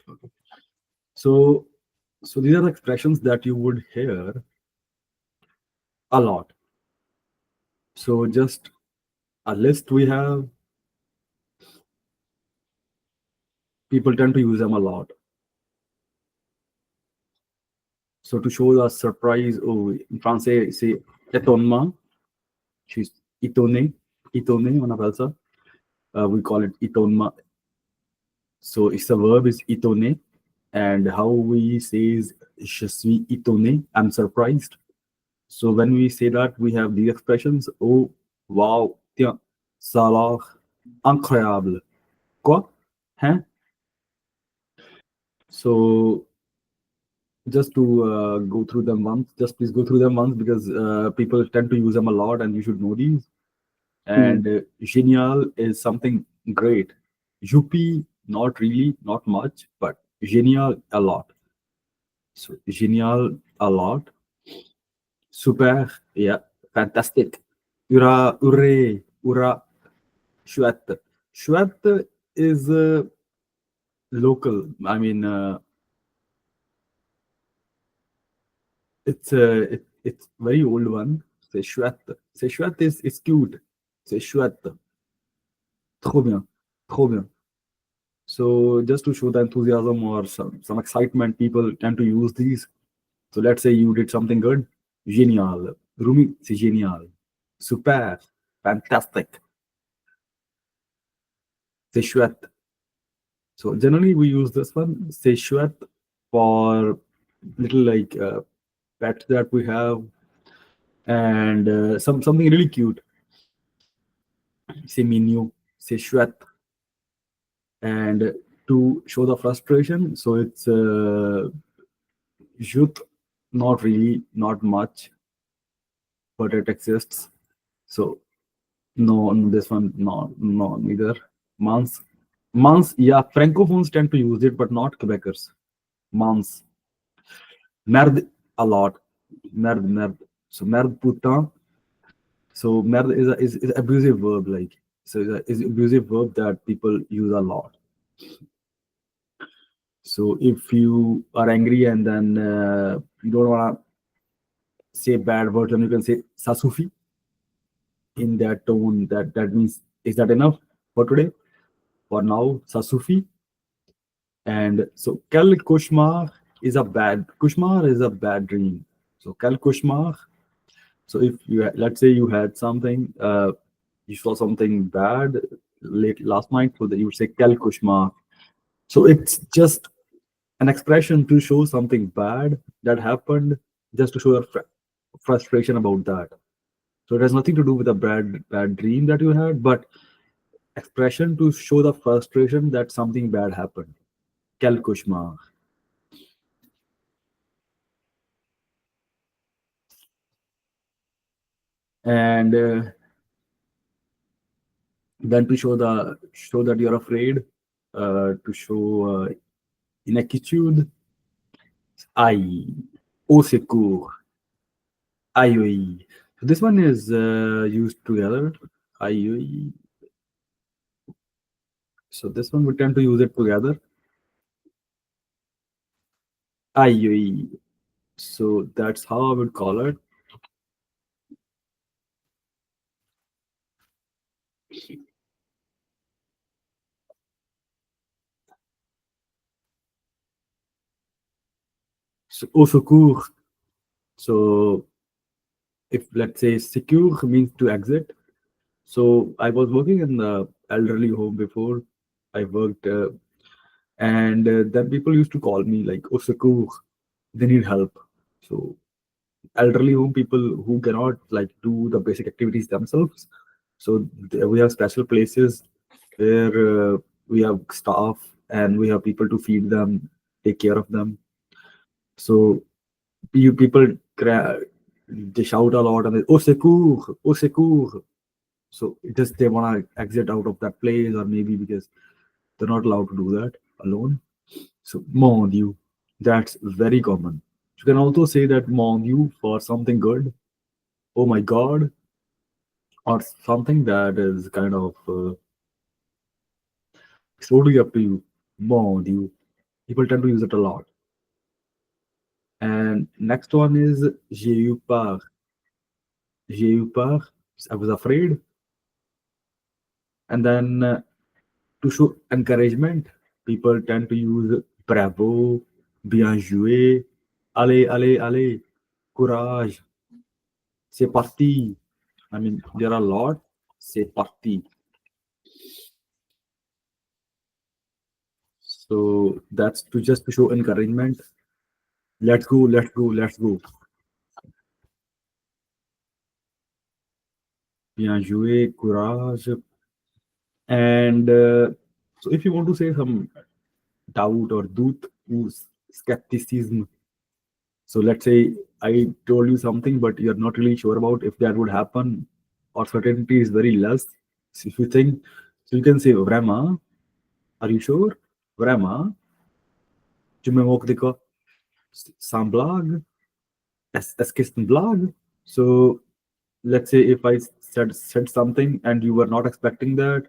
Okay. So, so these are the expressions that you would hear a lot. So just a list we have, people tend to use them a lot. So to show the surprise, oh, in français, c'est étonnement. She's étonné, étonné, on appelle ça. We call it étonnement. So it's a verb is étonné, and how we say is je suis étonné, I'm surprised. So when we say that, we have these expressions. Oh, wow, tiens, ça a l'air incroyable. Quoi? Hein? So just to go through them once, just please go through them once because people tend to use them a lot and you should know these. And genial is something great. Youpi, not really, not much, but genial a lot. So genial a lot. Super, yeah, fantastic. Ura, hooray, ura, chouette. Chouette is local. I mean, it's very old one. C'est chouette. C'est chouette is cute. C'est chouette. Trop bien. Trop bien. So just to show the enthusiasm or some excitement, people tend to use these. So let's say you did something good. Génial. Rumi, c'est génial. Super. Fantastic. C'est chouette. So generally we use this one. C'est chouette for little like pets that we have and something really cute. C'est mignon. C'est chouette. And to show the frustration, so it's youth, not really, not much, but it exists. So no, this one, no, neither. Months, yeah, francophones tend to use it, but not Quebecers. Months. Merde a lot. Merde. So merde putain. So merde is abusive verb, like so is abusive verb that people use a lot. So if you are angry and then you don't want to say bad words, then you can say "sasufi" in that tone. That means is that enough for today? For now, "sasufi." And so "quel cauchemar" is a bad dream. So "quel cauchemar." So if you let's say you had something, you saw something bad late last night, so that you would say "quel cauchemar." So it's just an expression to show something bad that happened, just to show your frustration about that. So it has nothing to do with a bad dream that you had, but expression to show the frustration that something bad happened. Quel cauchemar. And then to show that you're afraid, to show ineptitude. Aïe, au secours. Aïe, aïe. So this one is used together. Aïe, aïe. So this one we tend to use it together. Aïe, aïe. So that's how I would call it. So, au secours. So if let's say secure means to exit. So I was working in the elderly home before. I worked, and then people used to call me like, "Oh, secours, they need help." So elderly home people who cannot like do the basic activities themselves. So we have special places where we have staff and we have people to feed them, take care of them. So you people they shout a lot and they, "Oh, secours, oh, secours." So it just they want to exit out of that place, or maybe because they're not allowed to do that alone. So mon dieu, that's very common. You can also say that mon dieu for something good. Oh my god, or something that is kind of it's totally up to you. Mon dieu. People tend to use it a lot. And next one is j'ai eu peur. J'ai eu peur. I was afraid. And then to show encouragement, people tend to use bravo, bien joué, allez, allez, allez, courage, c'est parti. I mean, there are a lot. C'est parti. So that's to just to show encouragement. Let's go, let's go, let's go. Bien joué, courage. And so if you want to say some doubt or doute or skepticism, so let's say I told you something, but you're not really sure about if that would happen, or certainty is very less. So if you think, so you can say, Vraiment, are you sure? Vraiment, tu me moques de quoi? Sans blague? Est-ce que c'est une blague? So let's say if I said something and you were not expecting that,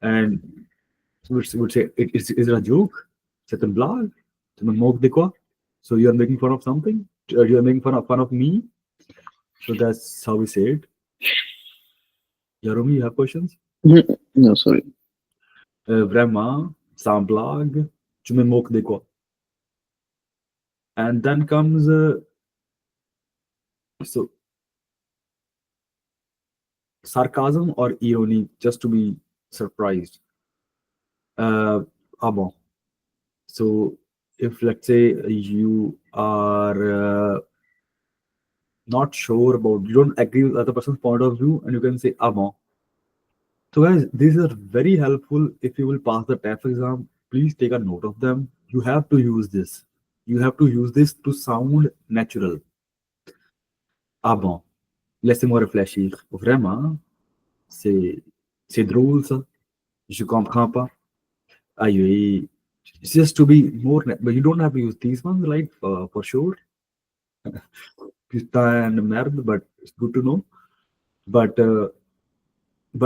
and would say, is it a joke? C'est une blague? Tu me moques de quoi? So you're making fun of something? You're making fun of me? So that's how we say it. Yarumi, you have questions? No, sorry. Vraiment, sans blague, tu me moques de quoi? And then comes, so sarcasm or irony, just to be surprised. Ah bon. So if let's say you are not sure about, you don't agree with other person's point of view, and you can say ah bon. So guys, these are very helpful. If you will pass the TAFE exam, please take a note of them. You have to use this. You have to use this to sound natural. Ah bon, laissez-moi réfléchir. Vraiment, c'est c'est drôle ça. Je comprends pas. Aïe, aïe. Just to be more, but you don't have to use these ones, like for sure. Putain and merde, but it's good to know. But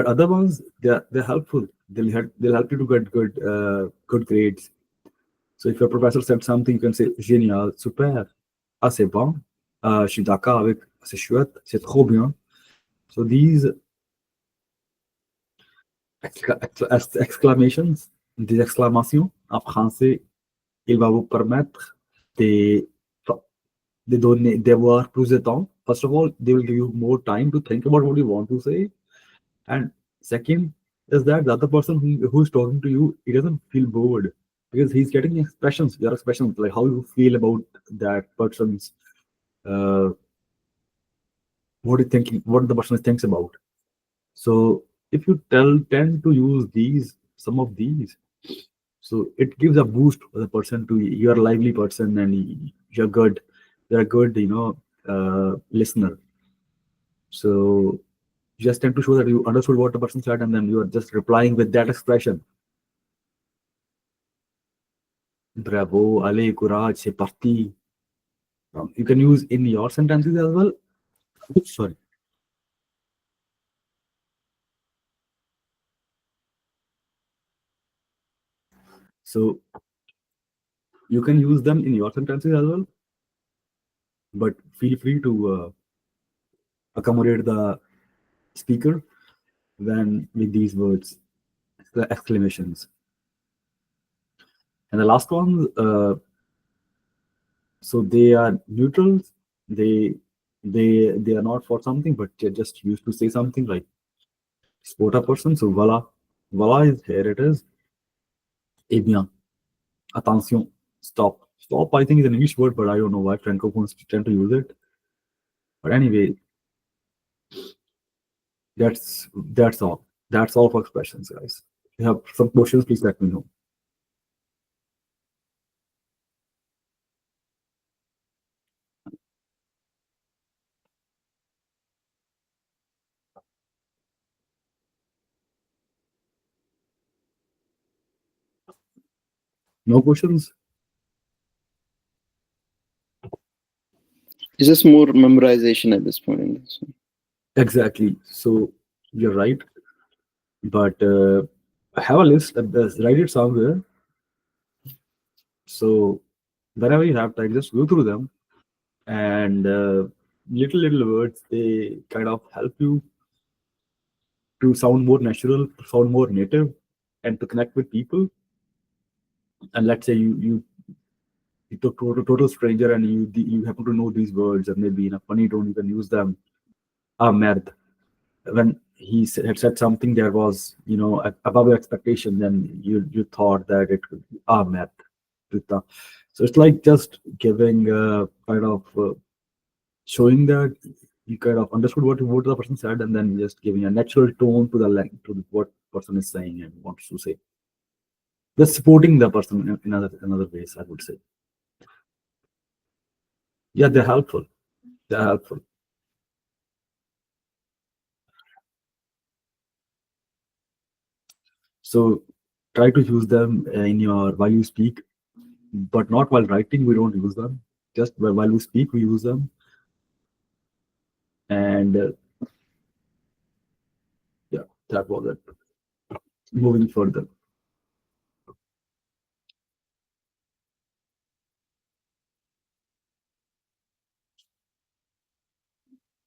other ones, they're helpful. They'll help you to get good grades. So if your professor said something, you can say génial, super, ah c'est bon, je suis d'accord avec, c'est chouette, c'est trop bien. So these exclamations, des exclamations en français, il va vous permettre de, d'avoir plus de temps. First of all, they will give you more time to think about what you want to say. And second is that the other person who's talking to you, he doesn't feel bored because he's getting expressions, your expressions, like how you feel about that person's, uh, what you thinking, what the person thinks about. So if you tend to use some of these, so it gives a boost to the person, to you're a lively person, and you're a good, listener. So you just tend to show that you understood what the person said, and then you are just replying with that expression. Bravo, allez, courage, c'est parti. You can use in your sentences as well. Sorry. So you can use them in your sentences as well, but feel free to accommodate the speaker when with these words, the exclamations. And the last one, so they are neutrals. They are not for something, but they're just used to say something, like support a person. So voila is here. It is. Eh bien, attention, stop. Stop, I think, is an English word, but I don't know why Francophones tend to use it. But anyway, that's all. That's all for expressions, guys. If you have some questions, please let me know. No questions? It's just more memorization at this point in this one. Exactly. So you're right. But have a list, write it somewhere. So whenever you have time, just go through them, and little words, they kind of help you to sound more natural, to sound more native, and to connect with people. And let's say you took to a total stranger, and you happen to know these words, and maybe in a funny tone you can use them. Ah, merd. When had said something that was, above your expectation, then you thought that it could be ah, merd. Prita. So it's like just giving kind of showing that you kind of understood what the person said, and then just giving a natural tone to the to what person is saying and wants to say. Just supporting the person in another ways, I would say. Yeah, they're helpful. They're helpful. So try to use them in your while you speak, but not while writing. We don't use them. Just while we speak, we use them. And yeah, that was it. Moving further.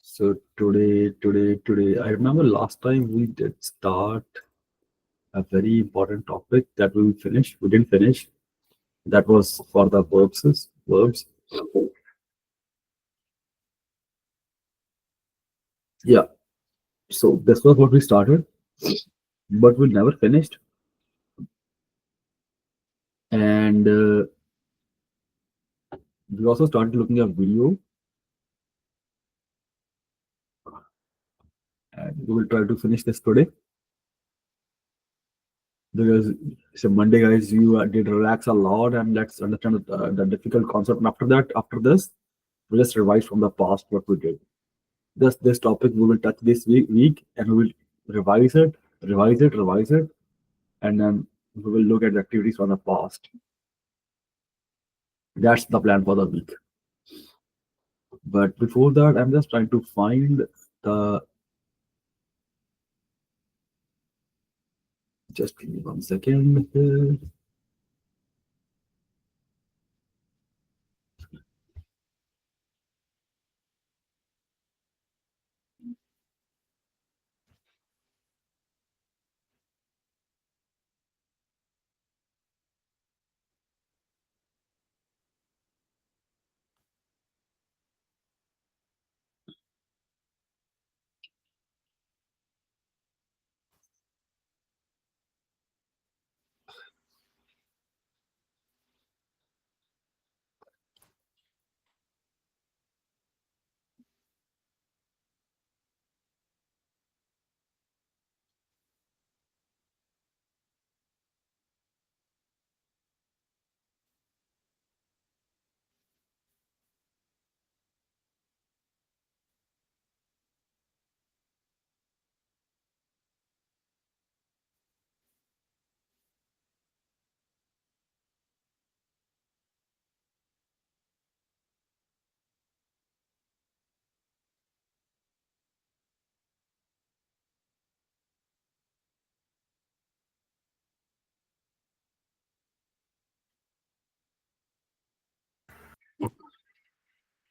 So today, I remember last time we did start a very important topic that we finished. We didn't finish. That was for the verbs. Verbs. Yeah. So this was what we started, but we never finished. And we also started looking at video, and we will try to finish this today because it's a Monday, guys. You did relax a lot, and let's understand the difficult concept. And after that, after this, we'll just revise from the past what we did. This topic we will touch this week, and we will revise it, and then we will look at the activities from the past. That's the plan for the week. But before that, I'm just trying to find the. Just give me 1 second.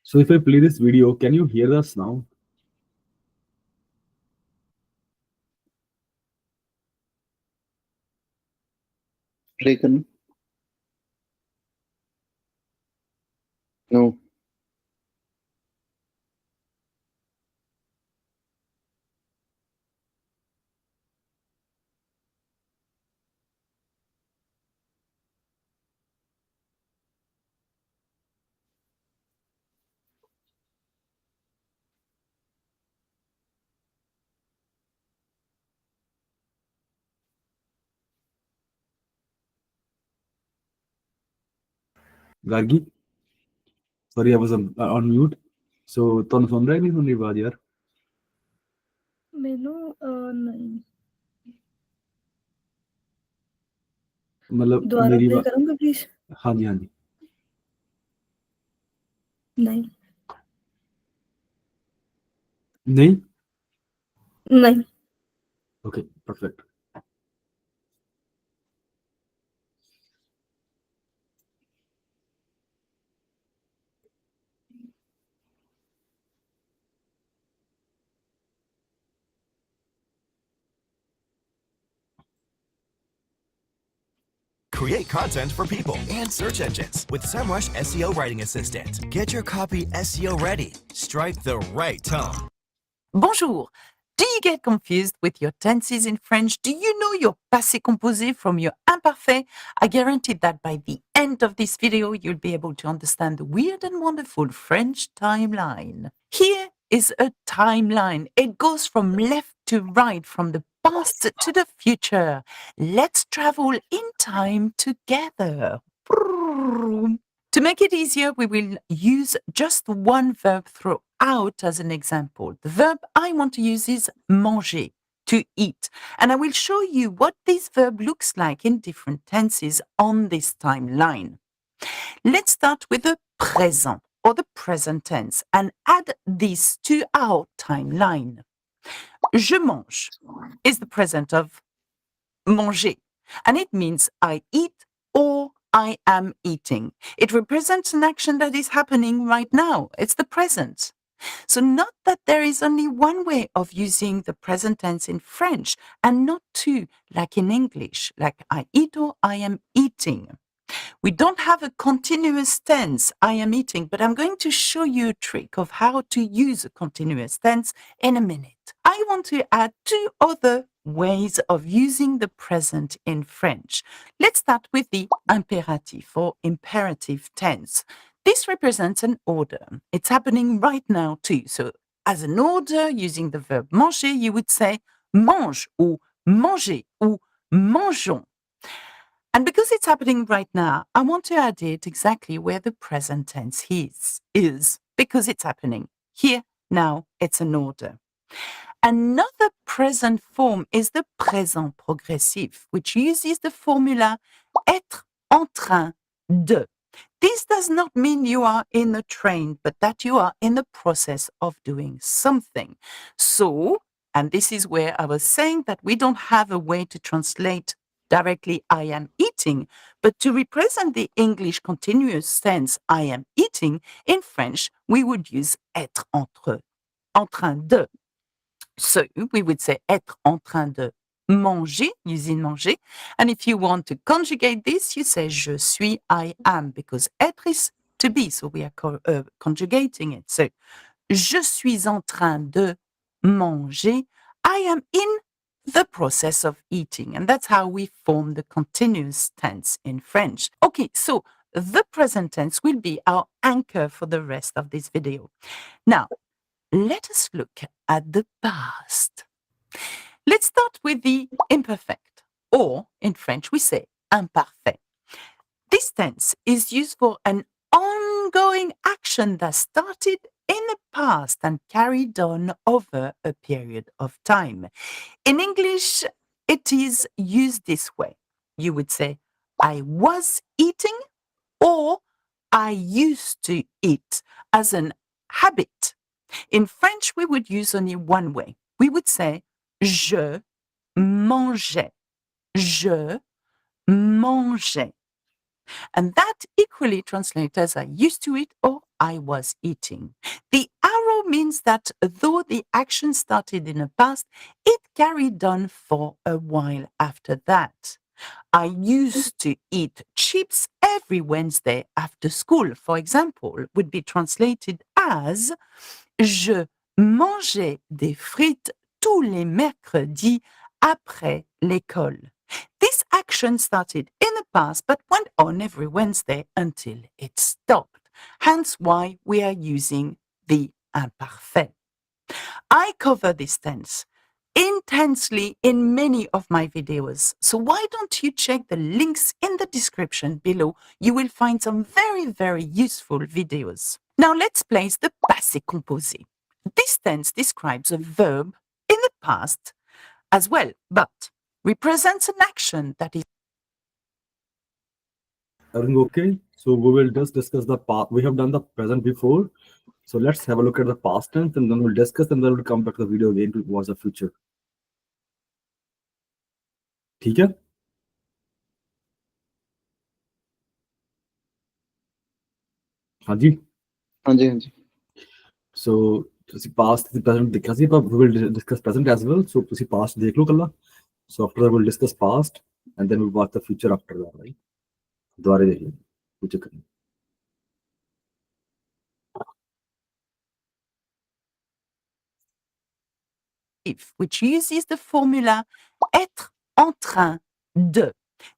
So if I play this video, can you hear us now? Play करूं? No. Gargi? Sorry, I was on mute. So ਤੁਹਾਨੂੰ ਸੁਣ ਰਿਹਾ ਨਹੀਂ ਸੁਣ ਰਹੀ ਆਵਾਜ਼ ਯਾਰ? ਮੈਨੂੰ ਨਹੀਂ मतलब ਦੁਬਾਰਾ मेरी ਪਲੇ ਕਰੋਗੇ ਪਲੀਜ਼? हाँ जी, हाँ जी. ਨਹੀਂ नहीं. ਨਹੀਂ Okay, perfect. Create content for people and search engines with SEMrush SEO Writing Assistant. Get your copy SEO ready. Strike the right tone. Bonjour. Do you get confused with your tenses in French? Do you know your passé composé from your imparfait? I guarantee that by the end of this video, you'll be able to understand the weird and wonderful French timeline. Here is a timeline. It goes from left to right, from the past to the future. Let's travel in time together. To make it easier, we will use just one verb throughout as an example. The verb I want to use is manger, to eat. And I will show you what this verb looks like in different tenses on this timeline. Let's start with the présent or the present tense and add this to our timeline. Je mange is the present of manger, and it means I eat or I am eating. It represents an action that is happening right now. It's the present. So not that there is only one way of using the present tense in French and not two, like in English, like I eat or I am eating. We don't have a continuous tense, I am eating, but I'm going to show you a trick of how to use a continuous tense in a minute. I want to add two other ways of using the present in French. Let's start with the imperative or imperative tense. This represents an order. It's happening right now too. So as an order, using the verb manger, you would say mange ou manger ou mangeons. And because it's happening right now, I want to add it exactly where the present tense is because it's happening. Here, now, it's an order. Another present form is the présent progressif, which uses the formula être en train de. This does not mean you are in the train, but that you are in the process of doing something. So, and this is where I was saying that we don't have a way to translate directly I am eating, but to represent the English continuous tense I am eating, in French, we would use être en train de. So we would say être en train de manger, using manger. And if you want to conjugate this, you say je suis, I am, because être is to be, so we are conjugating it. So je suis en train de manger. I am in the process of eating. And that's how we form the continuous tense in French. Okay, so the present tense will be our anchor for the rest of this video. Now, let us look at the past. Let's start with the imperfect, or in French we say imparfait. This tense is used for an ongoing action that started in the past and carried on over a period of time. In English, it is used this way. You would say, I was eating or I used to eat as an habit. In French, we would use only one way. We would say, je mangeais. Je mangeais. And that equally translates as I used to eat or I was eating. The arrow means that though the action started in the past, it carried on for a while after that. I used to eat chips every Wednesday after school, for example, would be translated as je mangeais des frites tous les mercredis après l'école. This action started in the past but went on every Wednesday until it stopped. Hence why we are using the imparfait. I cover this tense intensely in many of my videos. So why don't you check the links in the description below? You will find some very, very useful videos. Now let's place the passé composé. This tense describes a verb in the past as well, but represents an action that is. Everything okay? So we will just discuss the past. We have done the present before. So let's have a look at the past tense and then we'll discuss and then we'll come back to the video again to watch the future. ठीक है? हाँ जी. हाँ जी, हाँ जी. So ਤੁਸੀਂ past ਤੇ present ਦੇਖਿਆ ਸੀ but we will discuss present as well. So ਤੁਸੀਂ past ਦੇਖ ਲਓ ਕੱਲਾ. So after that we'll discuss past and then we'll watch the future after that, right? द्वारे देखिए कुछ करें. which uses the formula être en train de.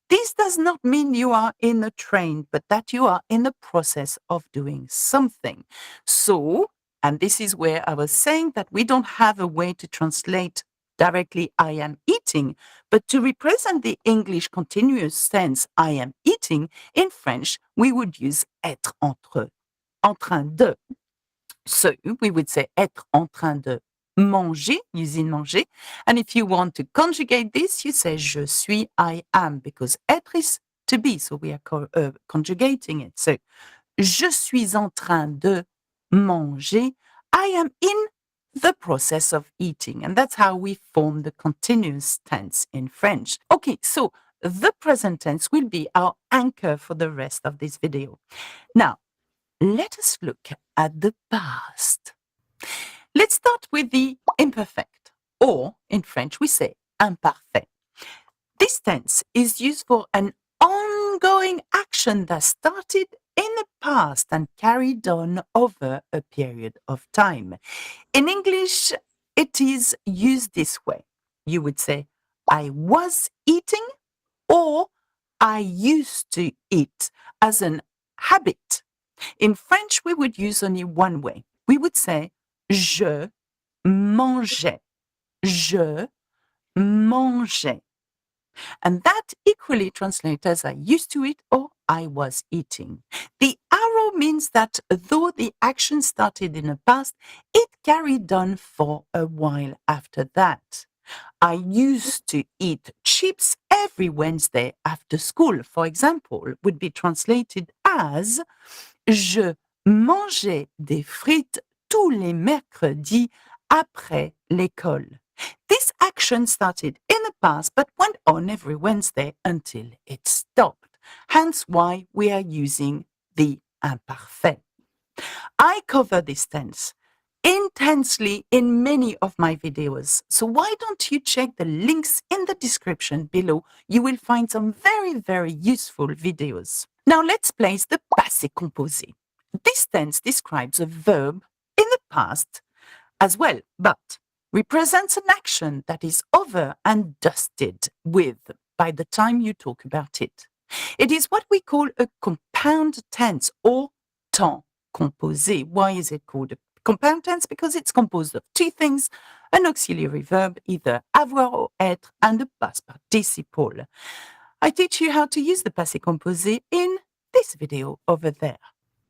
This does not mean you are in a train, but that you are in the process of doing something. So, and this is where I was saying that we don't have a way to translate directly I am eating, but to represent the English continuous tense I am eating, in French, we would use être en train de. So we would say être en train de manger, using manger. And if you want to conjugate this, you say je suis, I am, because être is to be, so we are conjugating it. So je suis en train de manger. I am in the process of eating. And that's how we form the continuous tense in French. Okay, so the present tense will be our anchor for the rest of this video. Now, let us look at the past. Let's start with the imperfect, or in French we say imparfait. This tense is used for an ongoing action that started in the past and carried on over a period of time. In English, it is used this way. You would say, I was eating, or I used to eat, as an habit. In French, we would use only one way. We would say, je mangeais. Je mangeais. And that equally translates as I used to eat or I was eating. The arrow means that though the action started in the past, it carried on for a while after that. I used to eat chips every Wednesday after school, for example, would be translated as je mangeais des frites tous les mercredis après l'école. This action started in the past but went on every Wednesday until it stopped. Hence why we are using the imparfait. I cover this tense intensely in many of my videos. So why don't you check the links in the description below? You will find some very, very useful videos. Now let's place the passé composé. This tense describes a verb in the past as well, but represents an action that is over and dusted with by the time you talk about it. It is what we call a compound tense or temps composé. Why is it called a compound tense? Because it's composed of two things, an auxiliary verb, either avoir or être, and a past participle. I teach you how to use the passé composé in this video over there.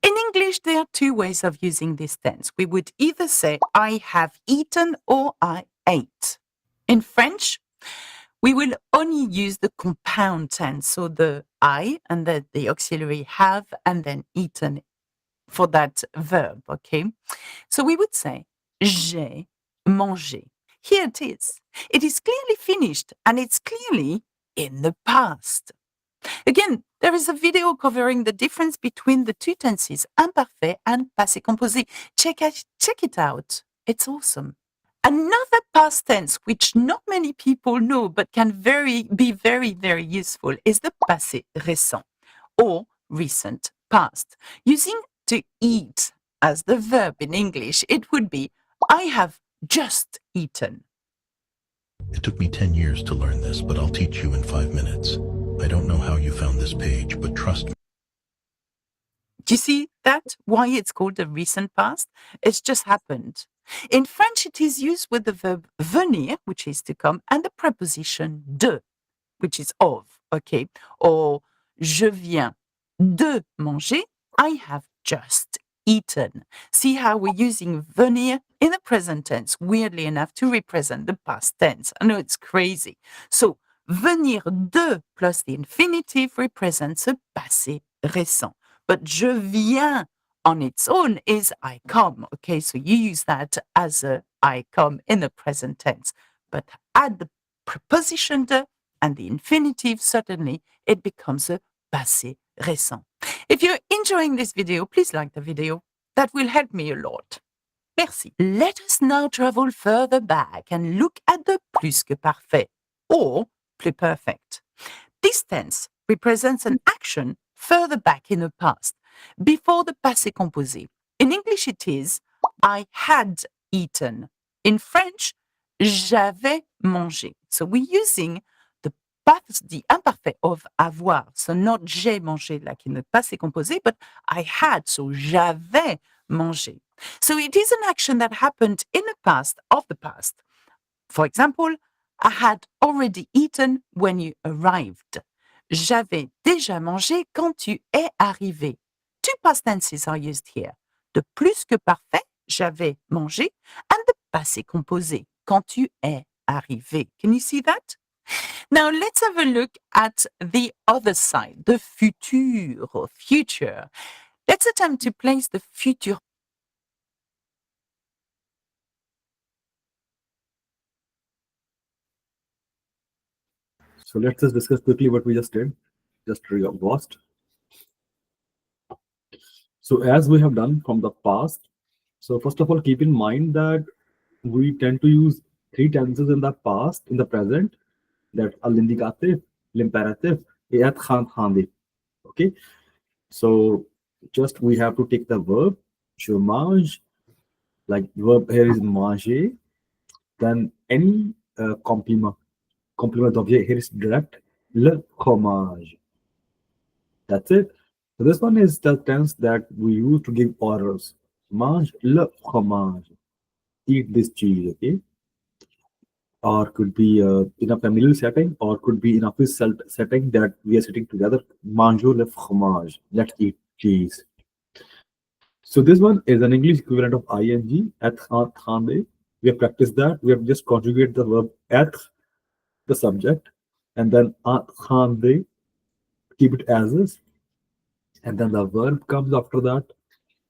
In English, there are two ways of using this tense. We would either say I have eaten or I ate. In French, we will only use the compound tense, so the I and the auxiliary have and then eaten for that verb, okay? So we would say j'ai mangé. Here it is. It is clearly finished and it's clearly in the past. Again, there is a video covering the difference between the two tenses, imparfait and passé composé. Check it out. It's awesome. Another past tense, which not many people know but can be very, very useful, is the passé récent or recent past. Using to eat as the verb in English, it would be I have just eaten. It took me 10 years to learn this, but I'll teach you in 5 minutes. I don't know how you found this page, but trust me. Do you see that? Why it's called the recent past? It's just happened. In French, it is used with the verb venir, which is to come, and the preposition de, which is of, okay? Or je viens de manger, I have just eaten. See how we're using venir in the present tense, weirdly enough, to represent the past tense. I know it's crazy. So, venir de plus the infinitive represents a passé récent. But je viens on its own is I come. Okay, so you use that as a I come in the present tense. But add the preposition de and the infinitive, certainly it becomes a passé récent. If you're enjoying this video, please like the video. That will help me a lot. Merci. Let us now travel further back and look at the plus que parfait or plus perfect. This tense represents an action further back in the past, before the passé composé. In English, it is I had eaten. In French, j'avais mangé. So we're using the past, the imparfait of avoir. So not j'ai mangé like in the passé composé, but I had. So j'avais mangé. So it is an action that happened in the past of the past. For example, I had already eaten when you arrived. J'avais déjà mangé quand tu es arrivé. Two past tenses are used here. The plus que parfait, j'avais mangé, and the passé composé, quand tu es arrivé. Can you see that? Now let's have a look at the other side, the futur or future. Let's attempt to place the futur. So let's just discuss quickly what we just did. Just rewatched. So as we have done from the past, so first of all, keep in mind that we tend to use three tenses in the past, in the present. That's l'indicatif, l'imperatif, et être train. Okay. So just we have to take the verb, je mange, like verb here is manger, then any complement d'objet here is direct, le fromage. That's it. So this one is the tense that we use to give orders. Mange le fromage. Eat this cheese, okay? Or could be in a familial setting, or could be in a office setting that we are sitting together. Mangeons le fromage. Let's eat cheese. So this one is an English equivalent of ing, être train de. We have practiced that. We have just conjugate the verb être, the subject, and then en train de, keep it as is. And then the verb comes after that,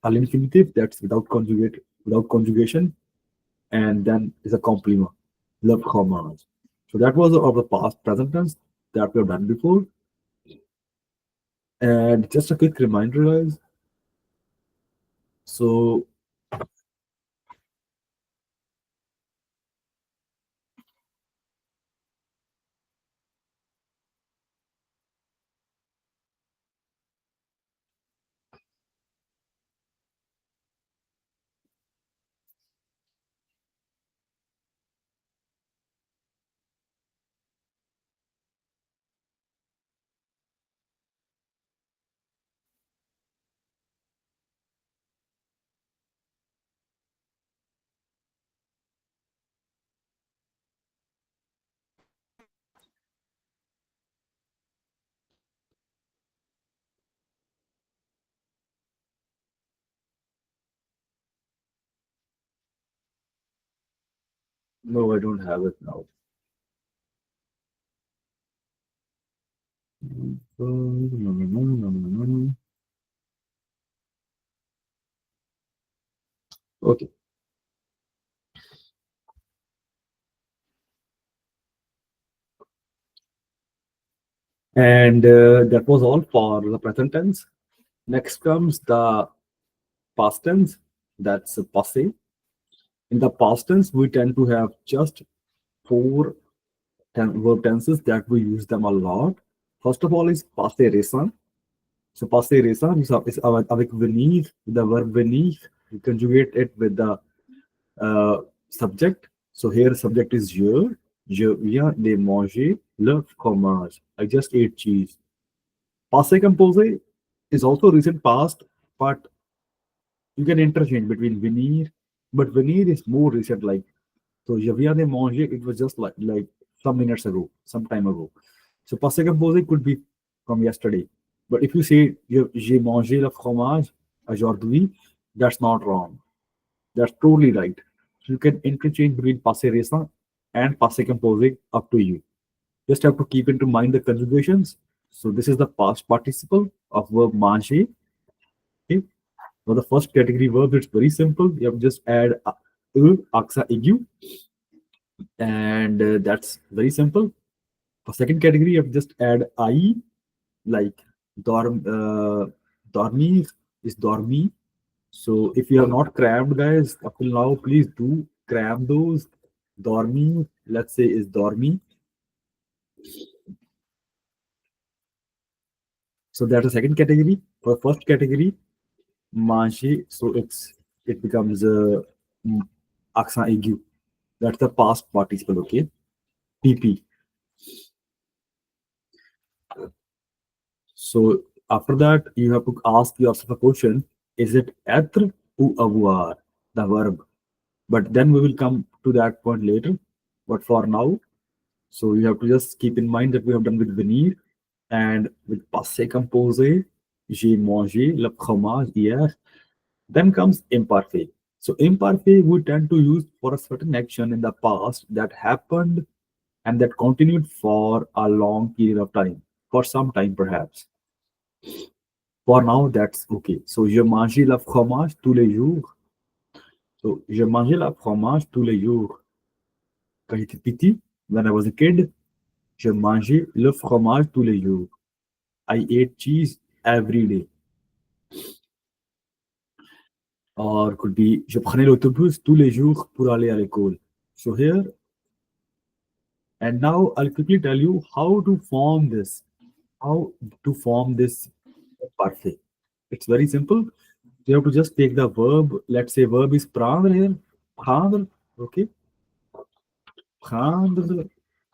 al infinitive, that's without conjugation, and then is a complement, le fromage. So that was of the past present tense that we have done before. And just a quick reminder, guys. So no, I don't have it now. Okay. And that was all for the present tense. Next comes the past tense. That's passé. In the past tense, we tend to have just four verb tenses that we use them a lot. First of all is passé récent. So passé récent is avec venir, the verb venir. We conjugate it with the subject. So here subject is je. Je viens de manger le fromage. I just ate cheese. Passé composé is also recent past, but you can interchange between venir, but venir is more recent. Like so, je viens de manger. It was just like some minutes ago, some time ago. So passé composé could be from yesterday. But if you say j'ai mangé le fromage aujourd'hui, that's not wrong. That's totally right. So you can interchange between passé récent and passé composé, up to you. Just have to keep into mind the conjugations. So this is the past participle of verb manger. Okay. Now the first category verb, it's very simple. You have just add axa aigu, and that's very simple. For second category, you have just add I, like dormir is dormi. So if you are not crammed, guys, up till now, please do cram those. Dormi, let's say, is dormi. So that's the second category. For first category, manger, so it becomes accent aigu. That's the past participle, okay? PP. So after that, you have to ask yourself a question: is it être ou avoir, the verb? But then we will come to that point later. But for now, so you have to just keep in mind that we have done with venir and with passé composé, j'ai mangé le fromage hier. Then comes imparfait. So imparfait we tend to use for a certain action in the past that happened and that continued for a long period of time, for some time perhaps. For now, that's okay. So je mangeais le fromage tous les jours. So je mangeais le fromage tous les jours. Quand j'étais petit, when I was a kid, je mangeais le fromage tous les jours. I ate cheese every day. Or could be je prenais l'autobus tous les jours pour aller à l'école. So here, and now I'll quickly tell you how to form this. How to form this parfait. It's very simple. You have to just take the verb. Let's say verb is prendre here. Prendre. Okay. Prendre.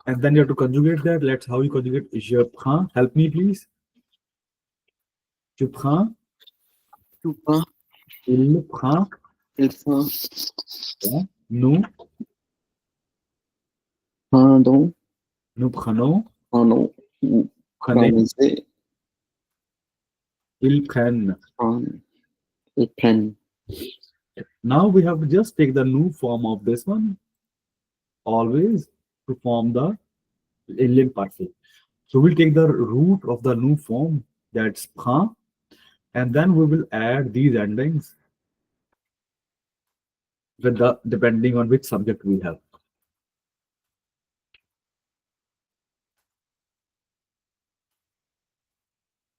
And then you have to conjugate that. Let's how you conjugate. Je prends. Help me, please. Je prends. Tu prends, Il prend. il prend, Yeah. Nous. pardon, Nous prenons. pardon, ou Prenez. prononcer, Ils prennent. prendre, ils prennent. Now we have to just take the new form of this one. Always to form the Indian parfait. So we'll take the root of the new form. That's prend. And then we will add these endings with the depending on which subject we have.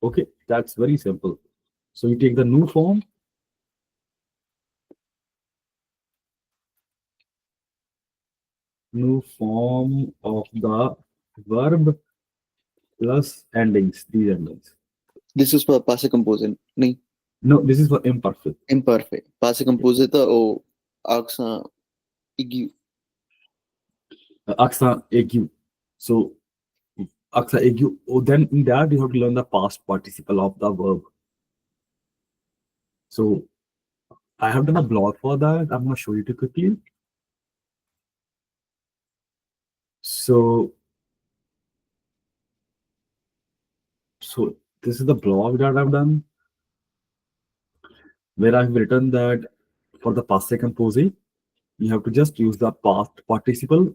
Okay, that's very simple. So you take the new form. New form of the verb plus endings, these endings. This is for passé composé, नहीं, No, this is for imperfect. imperfect. Passé composé था वो accent aigu. Accent aigu. So accent aigu. Oh, then in that you have to learn the past participle of the verb. So I have done a blog for that. I'm going to show you too quickly. So this is the blog that I've done where I've written that for the passé composé, you have to just use the past participle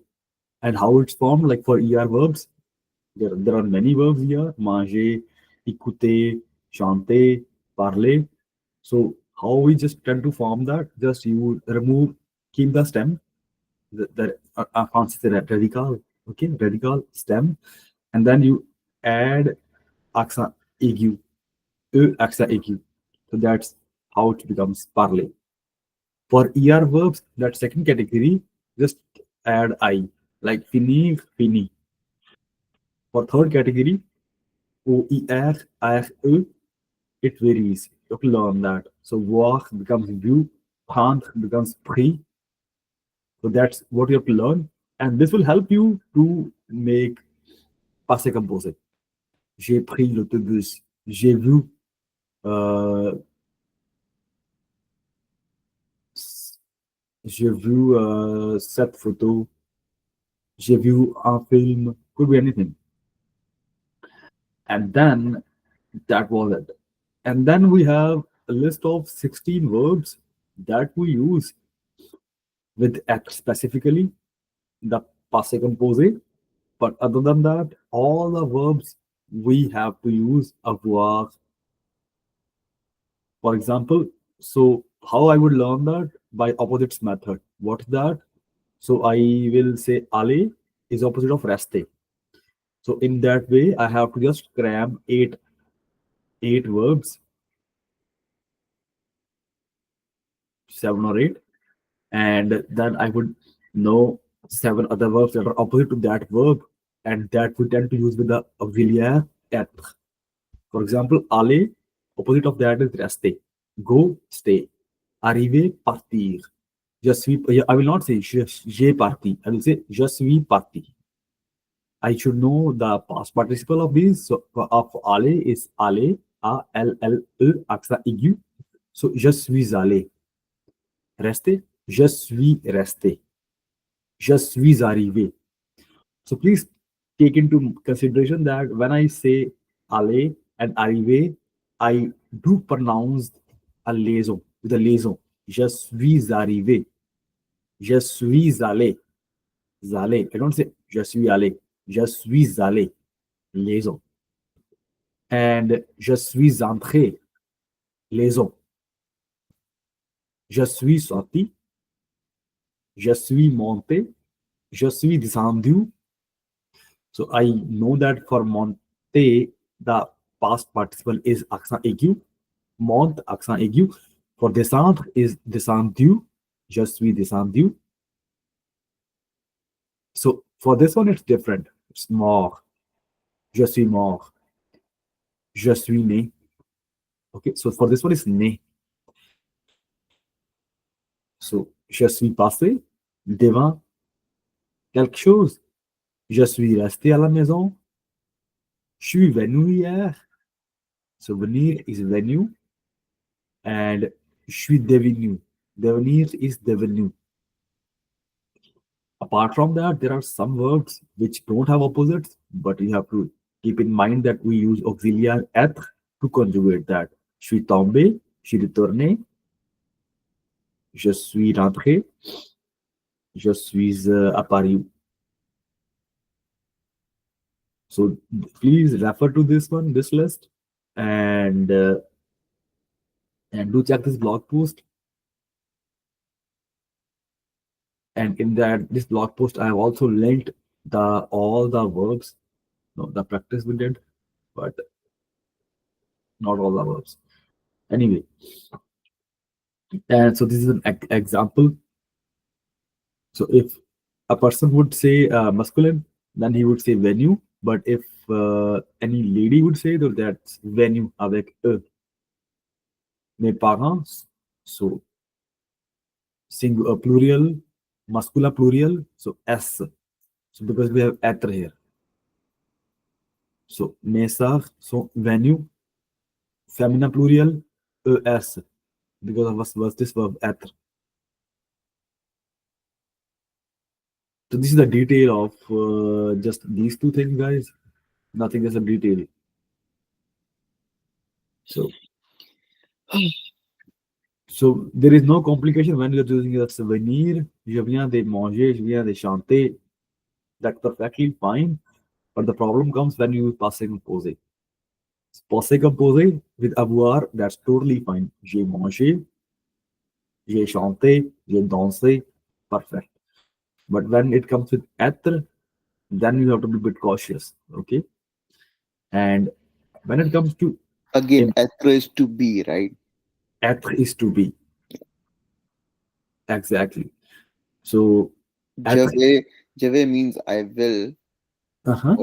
and how it's formed. Like for ER verbs, there are many verbs here: manger, écouter, chanter, parler. So how we just tend to form that? Just you keep the stem, the français c'est radical, okay, radical stem, and then you add accent aigu, accent aigu. So that's how it becomes parler. For ER verbs, that second category, just add I, like finir, fini. For third category, OER, ARE, it varies. You have to learn that. So voir becomes view, prendre becomes pris. So that's what you have to learn. And this will help you to make passé composé. J'ai pris l'autobus. J'ai vu j'ai vu cette photo. J'ai vu un film. Could be anything. And then that was it. And then we have a list of 16 verbs that we use with être specifically, the passé composé. But other than that, all the verbs we have to use avoir. For example, so how I would learn that? By opposites method. What's that? So I will say aller is opposite of rester. So in that way, I have to just cram eight verbs, 7 or 8, and then I would know 7 other verbs that are opposite to that verb, and that we tend to use with the auxiliary être. For example, aller, opposite of that is rester. Go, stay. Arriver, partir. I will not say j'ai parti. I will say je suis parti. I should know the past participle of these. So of aller is aller, A-L-L-E, accent aigu. So je suis allé. Rester, je suis resté. Je suis arrivé. So please take into consideration that when I say aller and arrivé, I do pronounce a liaison with a liaison. Je suis arrivé. Je suis allé. Allé. I don't say je suis allé. Je suis allé. Liaison. And je suis entré. Liaison. Je suis sorti. Je suis monté. Je suis descendu. So I know that for monter, the past participle is accent aigu. Monte, accent aigu. For descendre is descendu. Je suis descendu. So for this one, it's different. It's mort. Je suis mort. Je suis né. Okay, so for this one, it's né. So je suis passé devant quelque chose. Je suis resté à la maison. Je suis venu hier. So venir is venu. And je suis devenu. Devenir is devenu. Apart from that, there are some verbs which don't have opposites, but you have to keep in mind that we use auxiliary être to conjugate that. Je suis tombé, je suis retourné, je suis rentré, je suis apparu. So please refer to this one, this list, and do check this blog post. And in this blog post, I have also linked all the verbs, no, the practice we did, but not all the verbs. Anyway, and so this is an example. So if a person would say masculine, then he would say venue. But if any lady would say, though, that's venue avec e. Mes parents, so singular plural, masculine plural, so s. So because we have être here. So mes sœurs, so venue, feminine plural, es, because of us was this verb être. So this is the detail of just these two things, guys. Nothing is a detail. So there is no complication when you're using a souvenir. Je viens de manger, je viens de chanter. That's perfectly fine. But the problem comes when you use passé composé. Passé composé with avoir, that's totally fine. J'ai mangé, j'ai chanté, j'ai dansé, perfect. But when it comes with être, then you have to be a bit cautious. Okay. And when it comes to Again, être is to be, right? être is to be. Exactly. So Je vais means I will. uh-huh.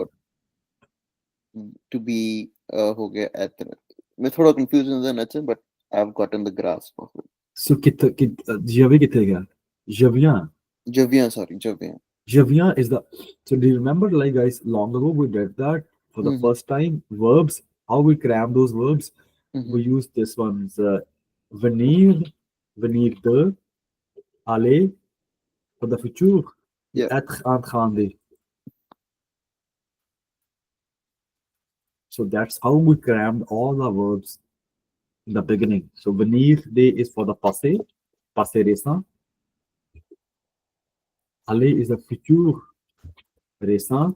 To be हो गया être. मैं थोड़ा confused in the but I've gotten the grasp of it. So je vais कितने गया? Je viens. Je viens, sorry, je viens. Je viens is the. So do you remember, like guys, long ago we did that for the first time. Verbs, how we cram those verbs. We use this one's venir, venir de, aller, for the futur, être en train de. So that's how we crammed all the verbs in the beginning. So venir de is for the passé, passé récent. Aller is the futur récent.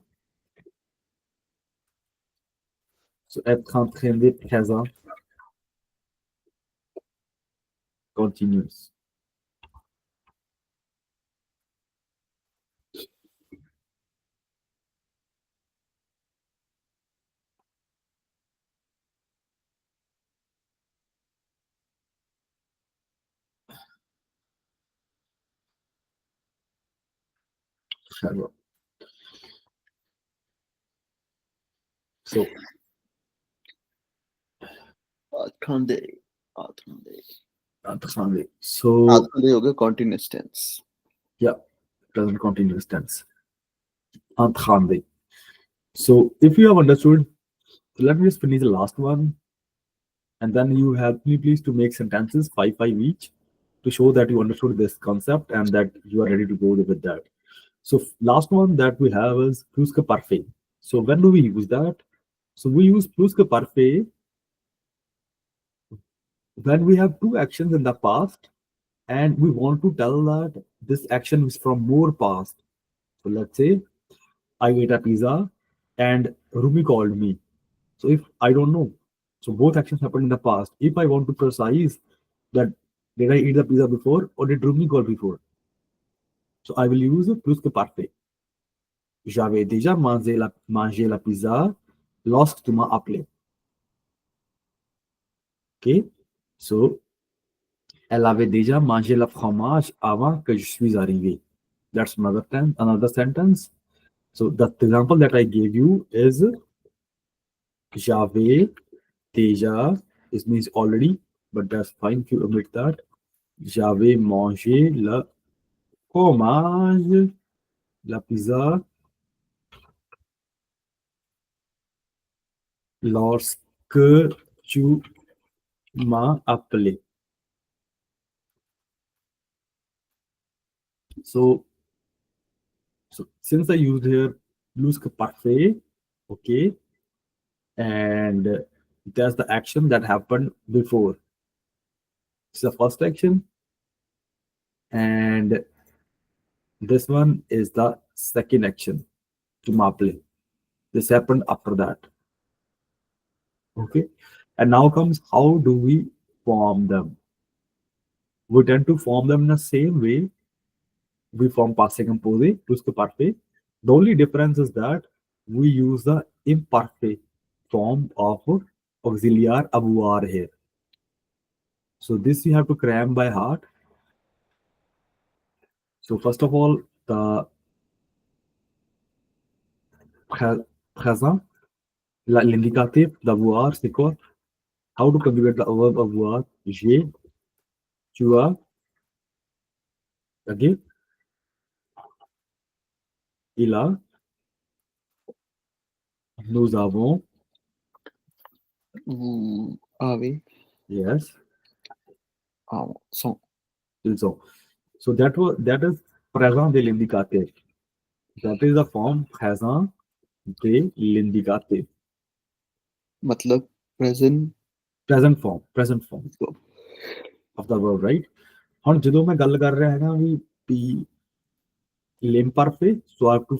So être en train de présent continuous. So आठंदे आठंदे आंतखांदे. So आठंदे हो गया continuous tense. yeah, present continuous tense. आंतखांदे. So if you have understood, let me just finish the last one, and then you help me please to make sentences 5 each to show that you understood this concept and that you are ready to go with that. So last one that we have is plus que parfait. So when do we use that? So we use plus que parfait when we have two actions in the past and we want to tell that this action is from more past. So let's say I ate a pizza and Rumi called me. So if I don't know, so both actions happened in the past. If I want to precise that did I eat the pizza before or did Rumi call before? So I will use plus que parfait. J'avais déjà mangé la pizza lorsque tu m'as appelé. Okay? So elle avait déjà mangé le fromage avant que je suis arrivé. That's another sentence. So the example that I gave you is j'avais déjà, this means already, but that's fine if you omit that. J'avais mangé le fromage, la pizza, lorsque tu m'as appelé. So since I used here plus que parfait, okay, and that's the action that happened before. It's the first action, and this one is the second action to m'appeler. This happened after that. Okay, and now comes how do we form them? We tend to form them in the same way we form passé composé, plus que parfait. The only difference is that we use the imperfect form of auxiliary avoir here. So this you have to cram by heart. So first of all, the présent, l'indicatif d'avoir, c'est quoi? How to conjugate the verb avoir? J'ai, tu as, okay? Il a, nous avons, Vous avez yes, sont. ils ont. So that is présent de l'indicatif. That is the form présent de l'indicatif. मतलब present Present form of the verb, right? ਹੁਣ ਜਦੋਂ ਮੈਂ ਗੱਲ ਕਰ ਰਿਹਾ ਹੈਗਾ ਵੀ l'imparfait, so I have to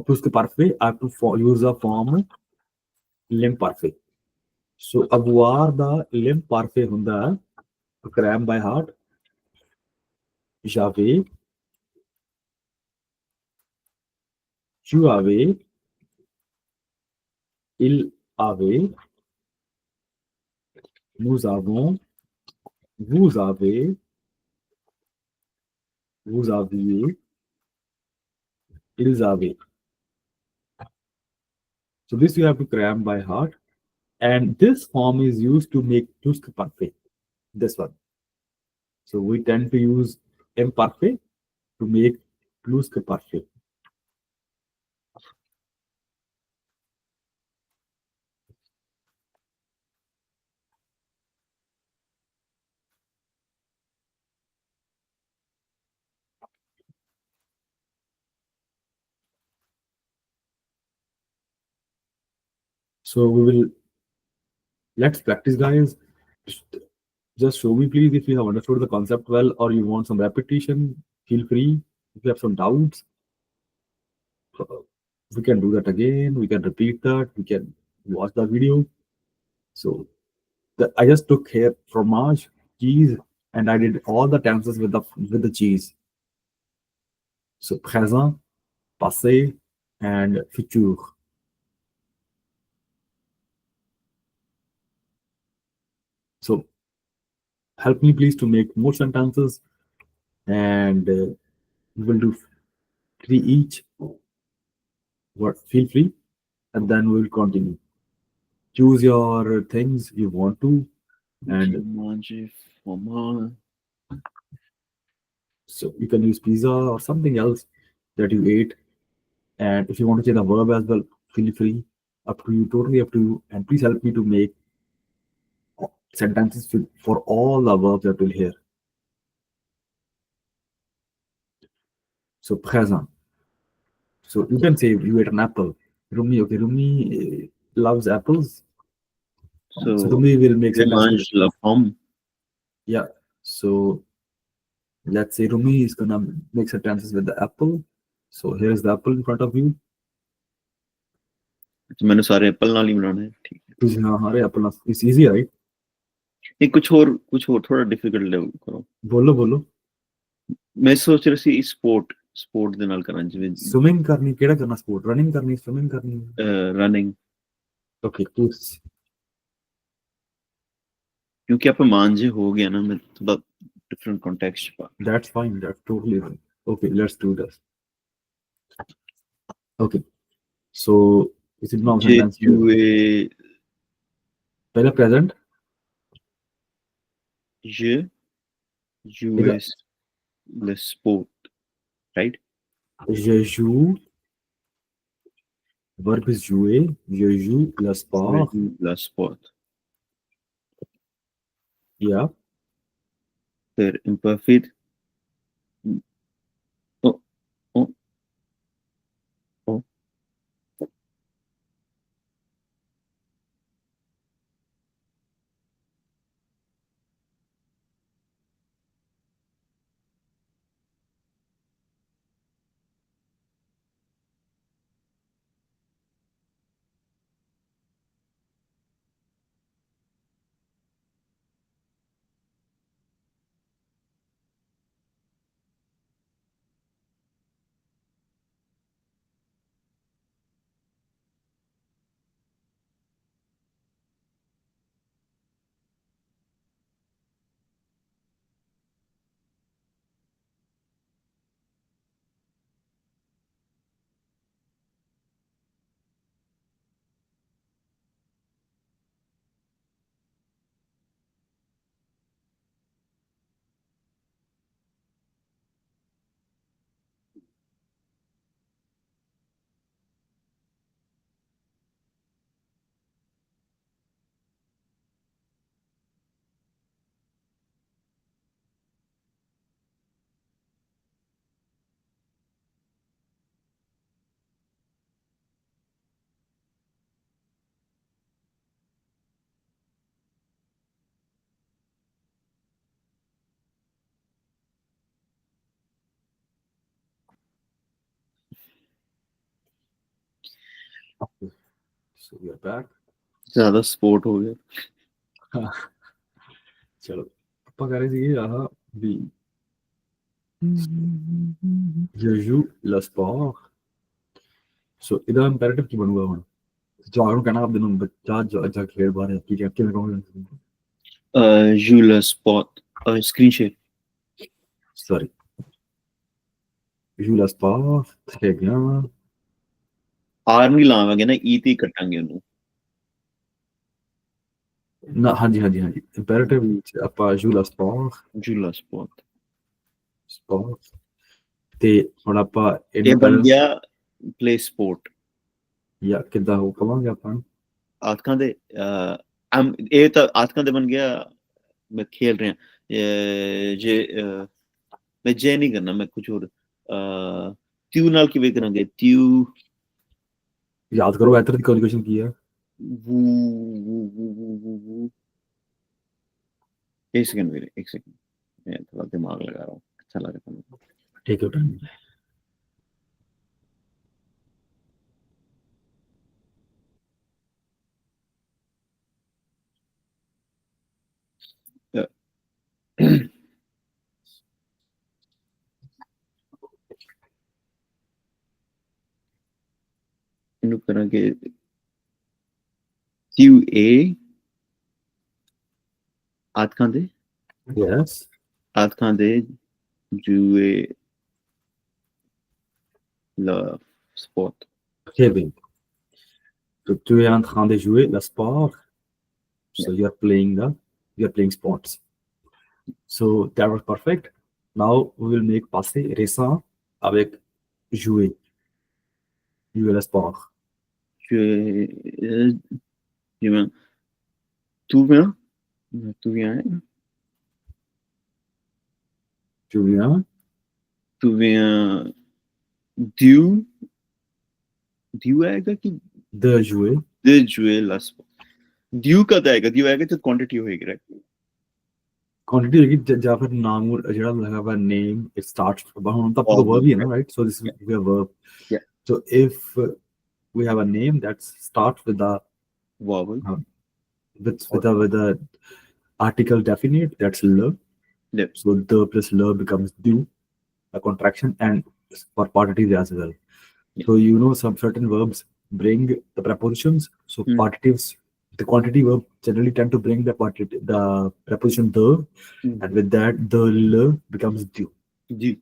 plus que parfait, I have to use the form l'imparfait. So avoir the l'imparfait ਹੁੰਦਾ cram by heart. J'avais, tu avais, il avait, nous avons, vous avez, vous aviez, ils avaient. So this you have to cram by heart. And this form is used to make plus que parfait. This one. So we tend to use imparfait to make plus que parfait. So let's practice, guys. Just show me, please, if you have understood the concept well or you want some repetition. Feel free. If you have some doubts, we can do that again. We can repeat that. We can watch the video. So I just took here fromage, cheese, and I did all the tenses with the cheese. So présent, passé, and futur. So help me please to make more sentences, and we will do 3 each. Feel free, and then we'll continue. Choose your things you want to. And Manger, fromage. so you can use pizza or something else that you ate. And if you want to change the verb as well, feel free. Up to you, totally up to you. And please help me to make sentences for all the verbs that will hear. So présent. So you can say you ate an apple. Rumi, okay, Rumi loves apples. So So, Rumi will make je sentences. mange la pomme. Yeah. So let's say Rumi is gonna make sentences with the apple. So here's the apple in front of you. तो मैंने सारे Apple नाल ही बनाने हैं ठीक है Please, हमारे apple is easy, right? ये कुछ और थोड़ा डिफिकल्ट लेवल करो बोलो बोलो. मैं सोच रहा सी स्पोर्ट ਦੇ ਨਾਲ ਕਰਾਂ ਜਿਵੇਂ Swimming करनी, केड़ा करना sport? Running करनी, swimming करनी. Running Okay, please. क्योंकि आप मांझे हो गया ना मैं थोड़ा डिफरेंट कॉन्टेक्स्ट पा That's fine. That's totally fine. Okay, let's do this. Okay. So is it now J sentence? जुए पहला present. je jouais le sport right Je joue. Verb is jouer. Je joue le sport. le sport Yeah. फिर imperfect oh oh oh So we are back. ज्यादा sport हो गया चलो पापा कह रहे थे यहाँ भी je joue le sport. So इधर imperative की बनूंगा मैं. जागरूक कहना आप दिनों जा खेल बाहर है कि क्या मैं कहूँगा. joue le sport screen share Sorry. joue le sport. Très bien. आर नहीं लावांगे ना ई ਤੇ ਕੱਟਾਂਗੇ ਉਹਨੂੰ ना हाँ जी imperative ਆਪਾਂ joue le sport. joue le sport sport ਤੇ ਹੁਣ ਆਪਾਂ ਇਹ ਬਣ ਗਿਆ play sport ਜਾਂ ਕਿੱਦਾਂ ਹੋ ਕਵਾਂਗੇ ਆਪਾਂ ਆਤਕਾਂ ਦੇ ਇਹ ਤਾਂ ਆਤਕਾਂ ਦੇ ਬਣ ਗਿਆ ਮੈਂ ਖੇਲ ਰਿਹਾ ਜੇ ਮੈਂ ਜੇ ਨਹੀਂ ਕਰਨਾ ਮੈਂ ਕੁਝ ਹੋਰ ਤਿਉ ਨਾਲ ਕਿਵੇਂ ਕਰਾਂਗੇ ਤਿਉ याद करो बेहतर की कॉन्जुगेशन की है. एक सेकंड मैं थोड़ा दिमाग लगा रहा हूँ अच्छा लग रहा है टेक योर टाइम. ਇਹਨੂੰ ਕਰਾਂਗੇ ਤਿਉ ਏ ਆਤਕਾਂ ਦੇ Yes. आतखां दे जुए le sport. Très bien. So tu es en train de jouer le sport. So you are playing the We are playing sports. So that was perfect. Now we will make passé récent avec jouer. Jouer le sport. Je, je viens. Tu viens? Tu viens? Tu viens Tu viens. Du. Du आएगा कि de jouer. de jouer la sport. Du कद आएगा? Du आएगा तो quantity होएगी, right? Quantity होगी जहाँ पर नाम जड़ा लगा हुआ name it starts हम तब तो verb ही है ना, right? So this is we have verb. Yeah. So if we have a name that starts with the Vowel. with a article definite, that's le. Yeah. So the plus le becomes do, a contraction, and for partitives as well. Yeah. So you know some certain verbs bring the prepositions. So partitives, the quantity verb generally tend to bring the preposition the, and with that the le becomes do. Du.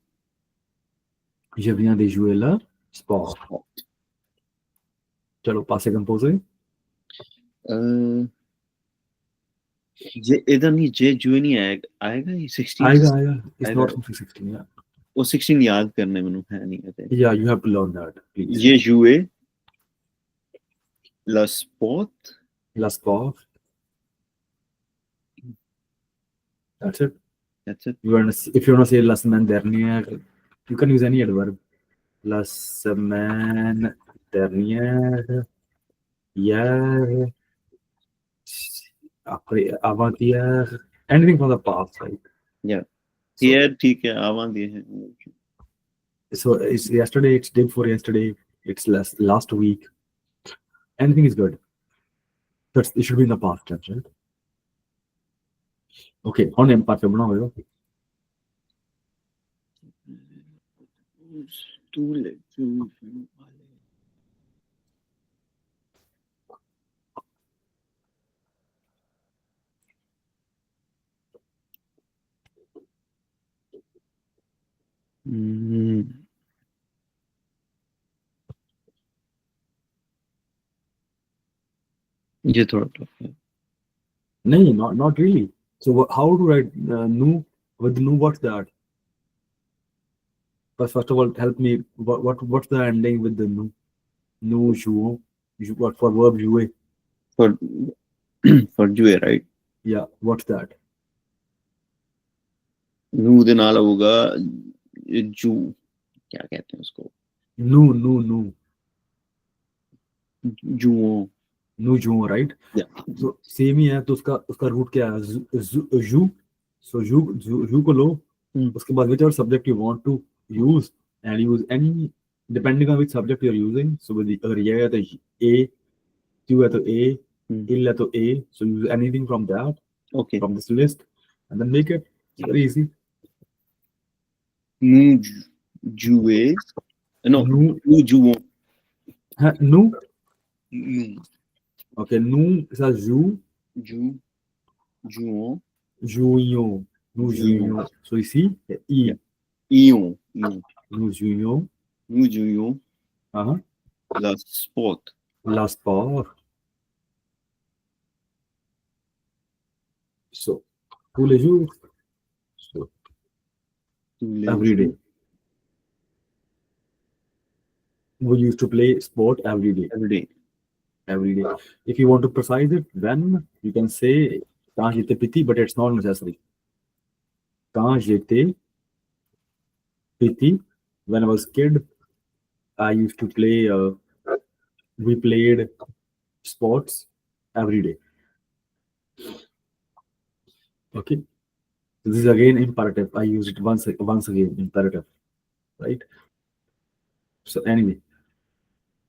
Je viens de jouer le sport. चलो passé composé. इधर नहीं जे जुए नहीं आएगा आएगा ये 16 आएगा it's not from 16 yeah. वो 16 याद करने में है नहीं आते Yeah, you have to learn that, please. ये जुए la sport La sport. That's it. If you want to say la semaine dernière, you can use any adverb. La semaine dernière, hier, après, avant-hier, anything from the past, right? Yeah. So, here ठीक है avant दिए हैं so it's yesterday, it's day before yesterday, it's last week. Anything is good. It should be in the past tense, right? Okay, on imparfait बनाओ. ये थोड़ा tough है No, not really. So how to write nu with nu? What's that? But first of all, help me. What's the ending with the nu? Nu jouons. What for verb jouer? for for जुए right Yeah. What's that? नू दे नाल होगा जू क्या कहते हैं उसको Nu. जुओं Nu jouons, right? Yeah. So same ही है तो उसका रूट क्या है? Ju. So ju को लो. उसके बाद whichever subject you want to use and use any depending on which subject you're using. So with अगर ये है तो a, Q है तो a, ill है तो a. So use anything from that. Okay. From this list and then make it. It's very easy. नू जुए no नू जुओं Nu. नू Okay, nu is a ju. जू जुओं Jouions. Nous jouions. So ici, i. Yeah. इयों Nous jouions. नू जुओं la sport La sport. So, tous les jours. So, every day. We used to play sport every day. Every day. If you want to precise it, then you can say quand j'étais petit, but it's not necessary. Quand j'étais petit, when I was kid, I used to play. We played sports every day. Okay. This is again imperative. I use it once again, imperative, right? So anyway,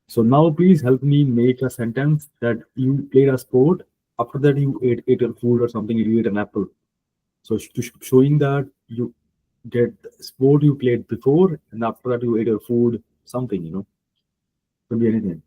so now please help me make a sentence that you played a sport. After that, you ate a food or something. You ate an apple. So showing that you get sport you played before, and after that you ate a food, something, could be anything.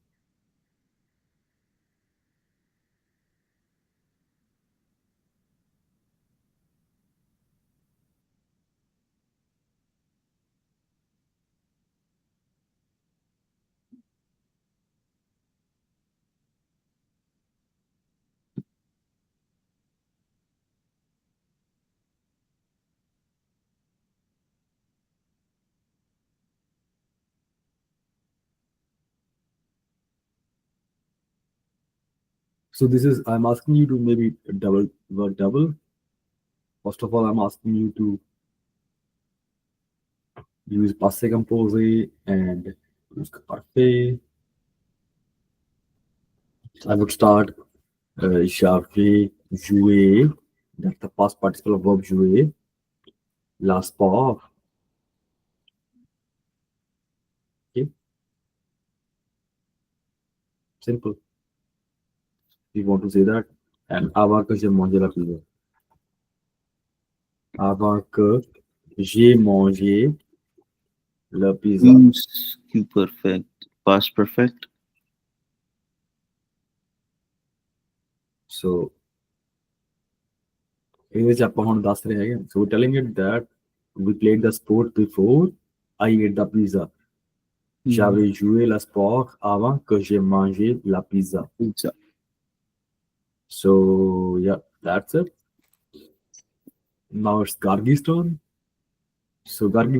So this is, I'm asking you to maybe double work double. First of all, I'm asking you to use passé composé and use parfait. I would start j'avais joué. That's the past participle of verb jouer. La sport. Okay, simple. You want to say that. And avant que j'ai mangé la pizza. Avant que j'ai mangé la pizza. Use Q perfect, past perfect. So, in which ਆਪਾਂ ਹੁਣ ਦੱਸ ਰਹੇ ਹੈਗੇ. So, we're telling it that we played the sport before I ate the pizza. J'avais joué le sport avant que j'ai mangé la pizza. Pizza. So, yeah, that's it. Now it's Gargi's turn. So, Gargi,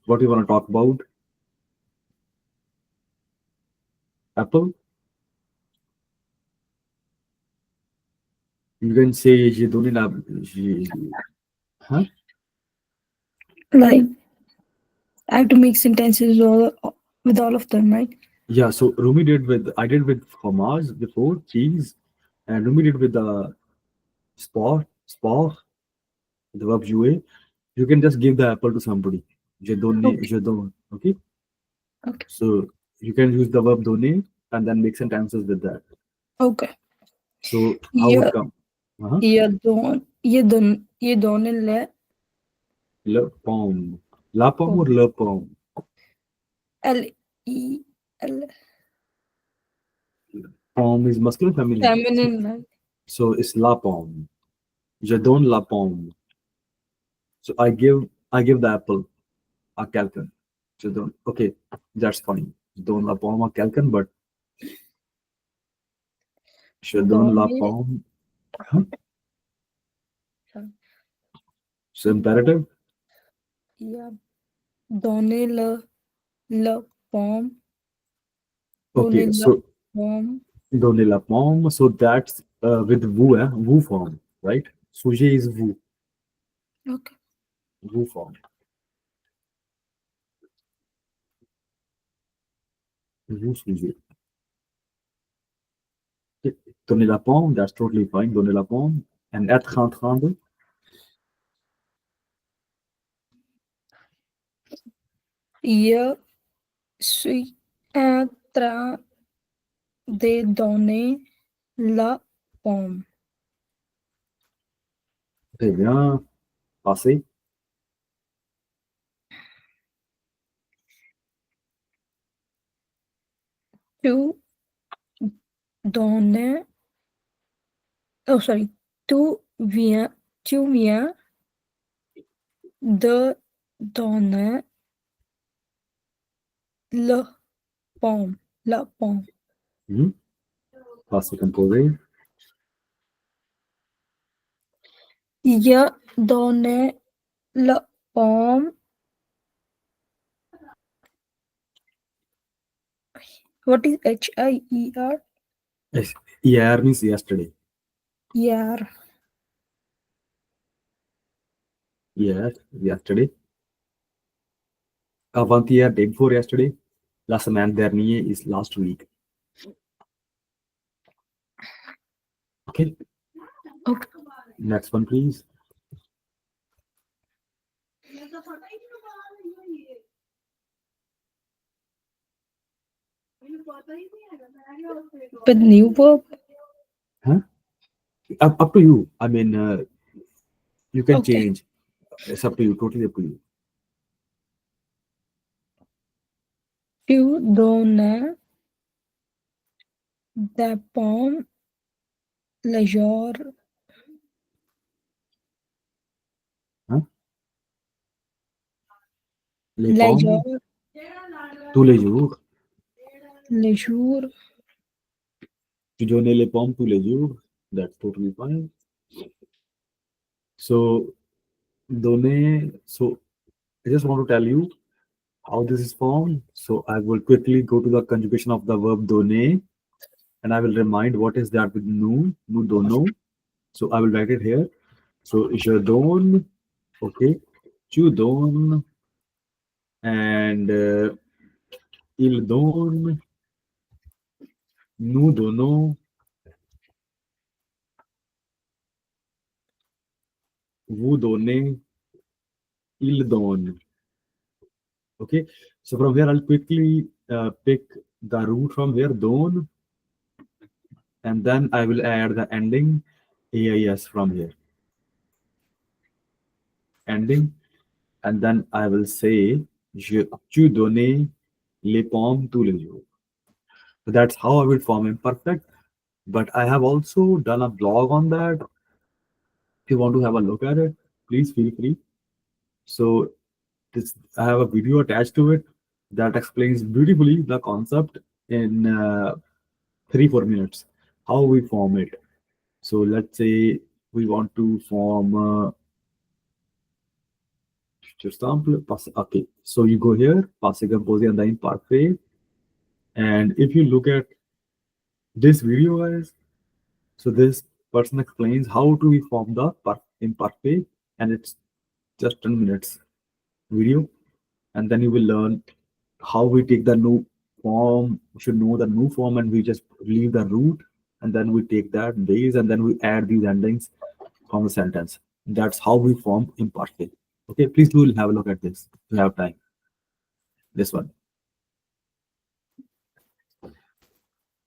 what do you want to talk about? Apple? You can say j'ai donné la. Huh? Like, I have to make sentences with all of them, right? Yeah, so Rumi I did with fromage before, cheese, and Rumi did with the sport, the verb jouer. You can just give the apple to somebody. Je donne, Okay. je donne. Okay? Okay. So you can use the verb donner and then make sentences with that. Okay. So how Yeah. would come? Uh-huh. ये दोनों ले Le pomme. La pomme or le pomme? L-E-L Pomme is masculine, feminine. feminine, right? So it's la pomme. Je donne la pomme. So I give the apple à quelqu'un. Je donne. Okay, that's funny. Je donne la pomme à quelqu'un, but je donne la Donner- pomme. Huh? Sorry. So imperative. Yeah. Donner la pomme. Okay, Donner so la pomme. donner la pomme. So that's with vous, vous form, right? Sujet is vous, Okay. vous form. Vous sujet. Okay. Donner la pomme, that's totally fine. Donner la pomme. And être en train de. Je suis en train de donner la pomme. Très bien. Passé. Tu donnes. Oh, sorry. Tu viens de donner la pomme. La pomme. Hmm? Passé composé. Je donne la pomme. What is H-I-E-R? Yes. Hier means yesterday. Hier. Yes, yesterday. Avant-hier, day before yesterday. La semaine dernière is last week. Okay. Okay. Next one, please. With new verb? Huh? Up to you. I mean, you can Okay. change. It's up to you. Totally up to you. Tu donnes la pomme le jour. Huh? Les Le pommes, jour. tous les jours. Le jour. Tu donnes les pommes tous les jours. That's totally fine. So, donner. So, I just want to tell you how this is formed. So, I will quickly go to the conjugation of the verb donner. and I will remind what is that with nous, nous donnons. So I will write it here. So je donne, okay, tu donnes, and il donne, nous donnons, vous donnez, il donne. Okay, so from here I'll quickly pick the root from here, donne, and then I will add the ending AIS from here. Ending, and then I will say tu donnais les pommes tous les jours. So that's how I will form imperfect. But I have also done a blog on that. If you want to have a look at it, please feel free. So this, I have a video attached to it that explains beautifully the concept in 3-4 minutes how we form it. So let's say we want to form just sample. Okay, so you go here, passé, composé, and the imparfait. And if you look at this video, guys, so this person explains how to we form the imparfait, and it's just 10 minutes video, and then you will learn how we take the new form. We should know the new form, and we just leave the root, and then we take that base, and then we add these endings from the sentence. That's how we form imparfait. Okay, please do have a look at this if you have time. This one.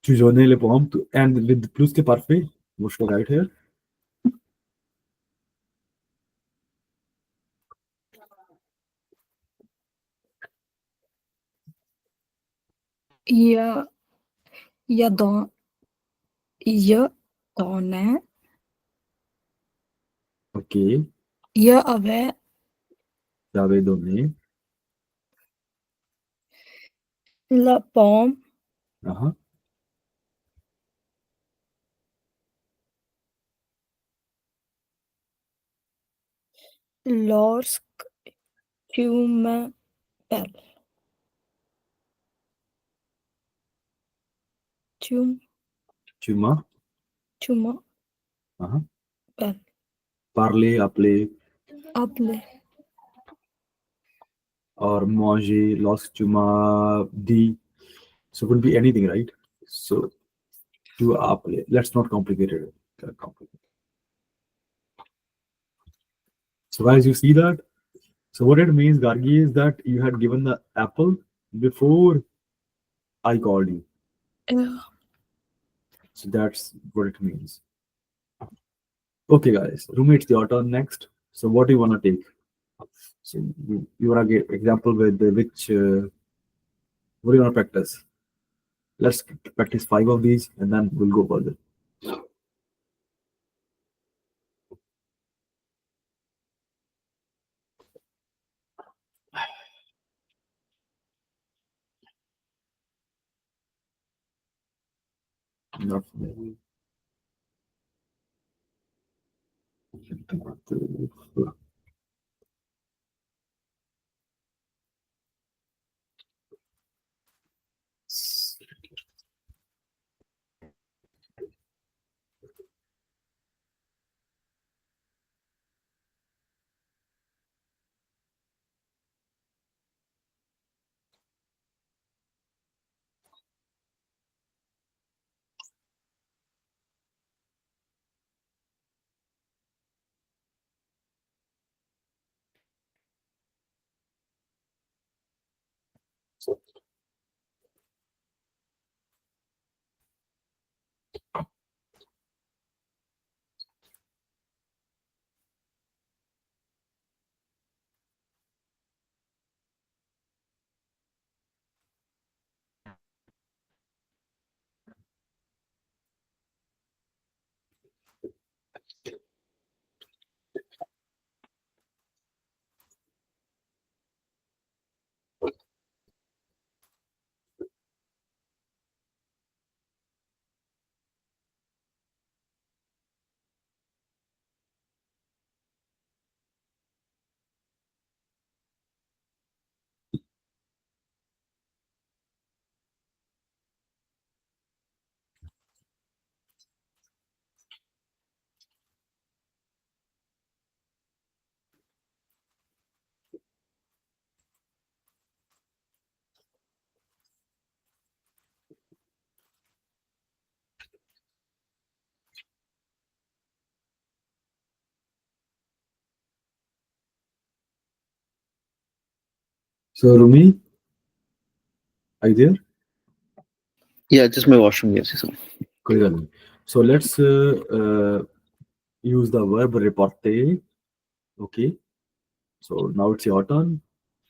Tu journée le poem to and with plus que parfait. What should I write here? Ja, ja don, je donne, Okay, je avait j'avais donné. la pomme Uh-huh. lorsque tu m'appelles. Tu, Tu m'as tu uh-huh. m'appelles. Parler, appeler, Appelé. or manger, lorsque tu m'as dit. So it could be anything, right? So tu as appelé. Let's not complicate it. So guys, you see that? So what it means, Gargi, is that you had given the apple before I called you. So that's what it means. Okay, guys, roommates, your turn next. So what do you want to take? So you want to get example with which, what do you want to practice? Let's practice 5 of these and then we'll go further. Not maybe. So Rumi, are you there? Yeah, just my washroom. Yes, yes. कोई गल्ल नहीं. So let's use the verb reporter. Okay. So now it's your turn.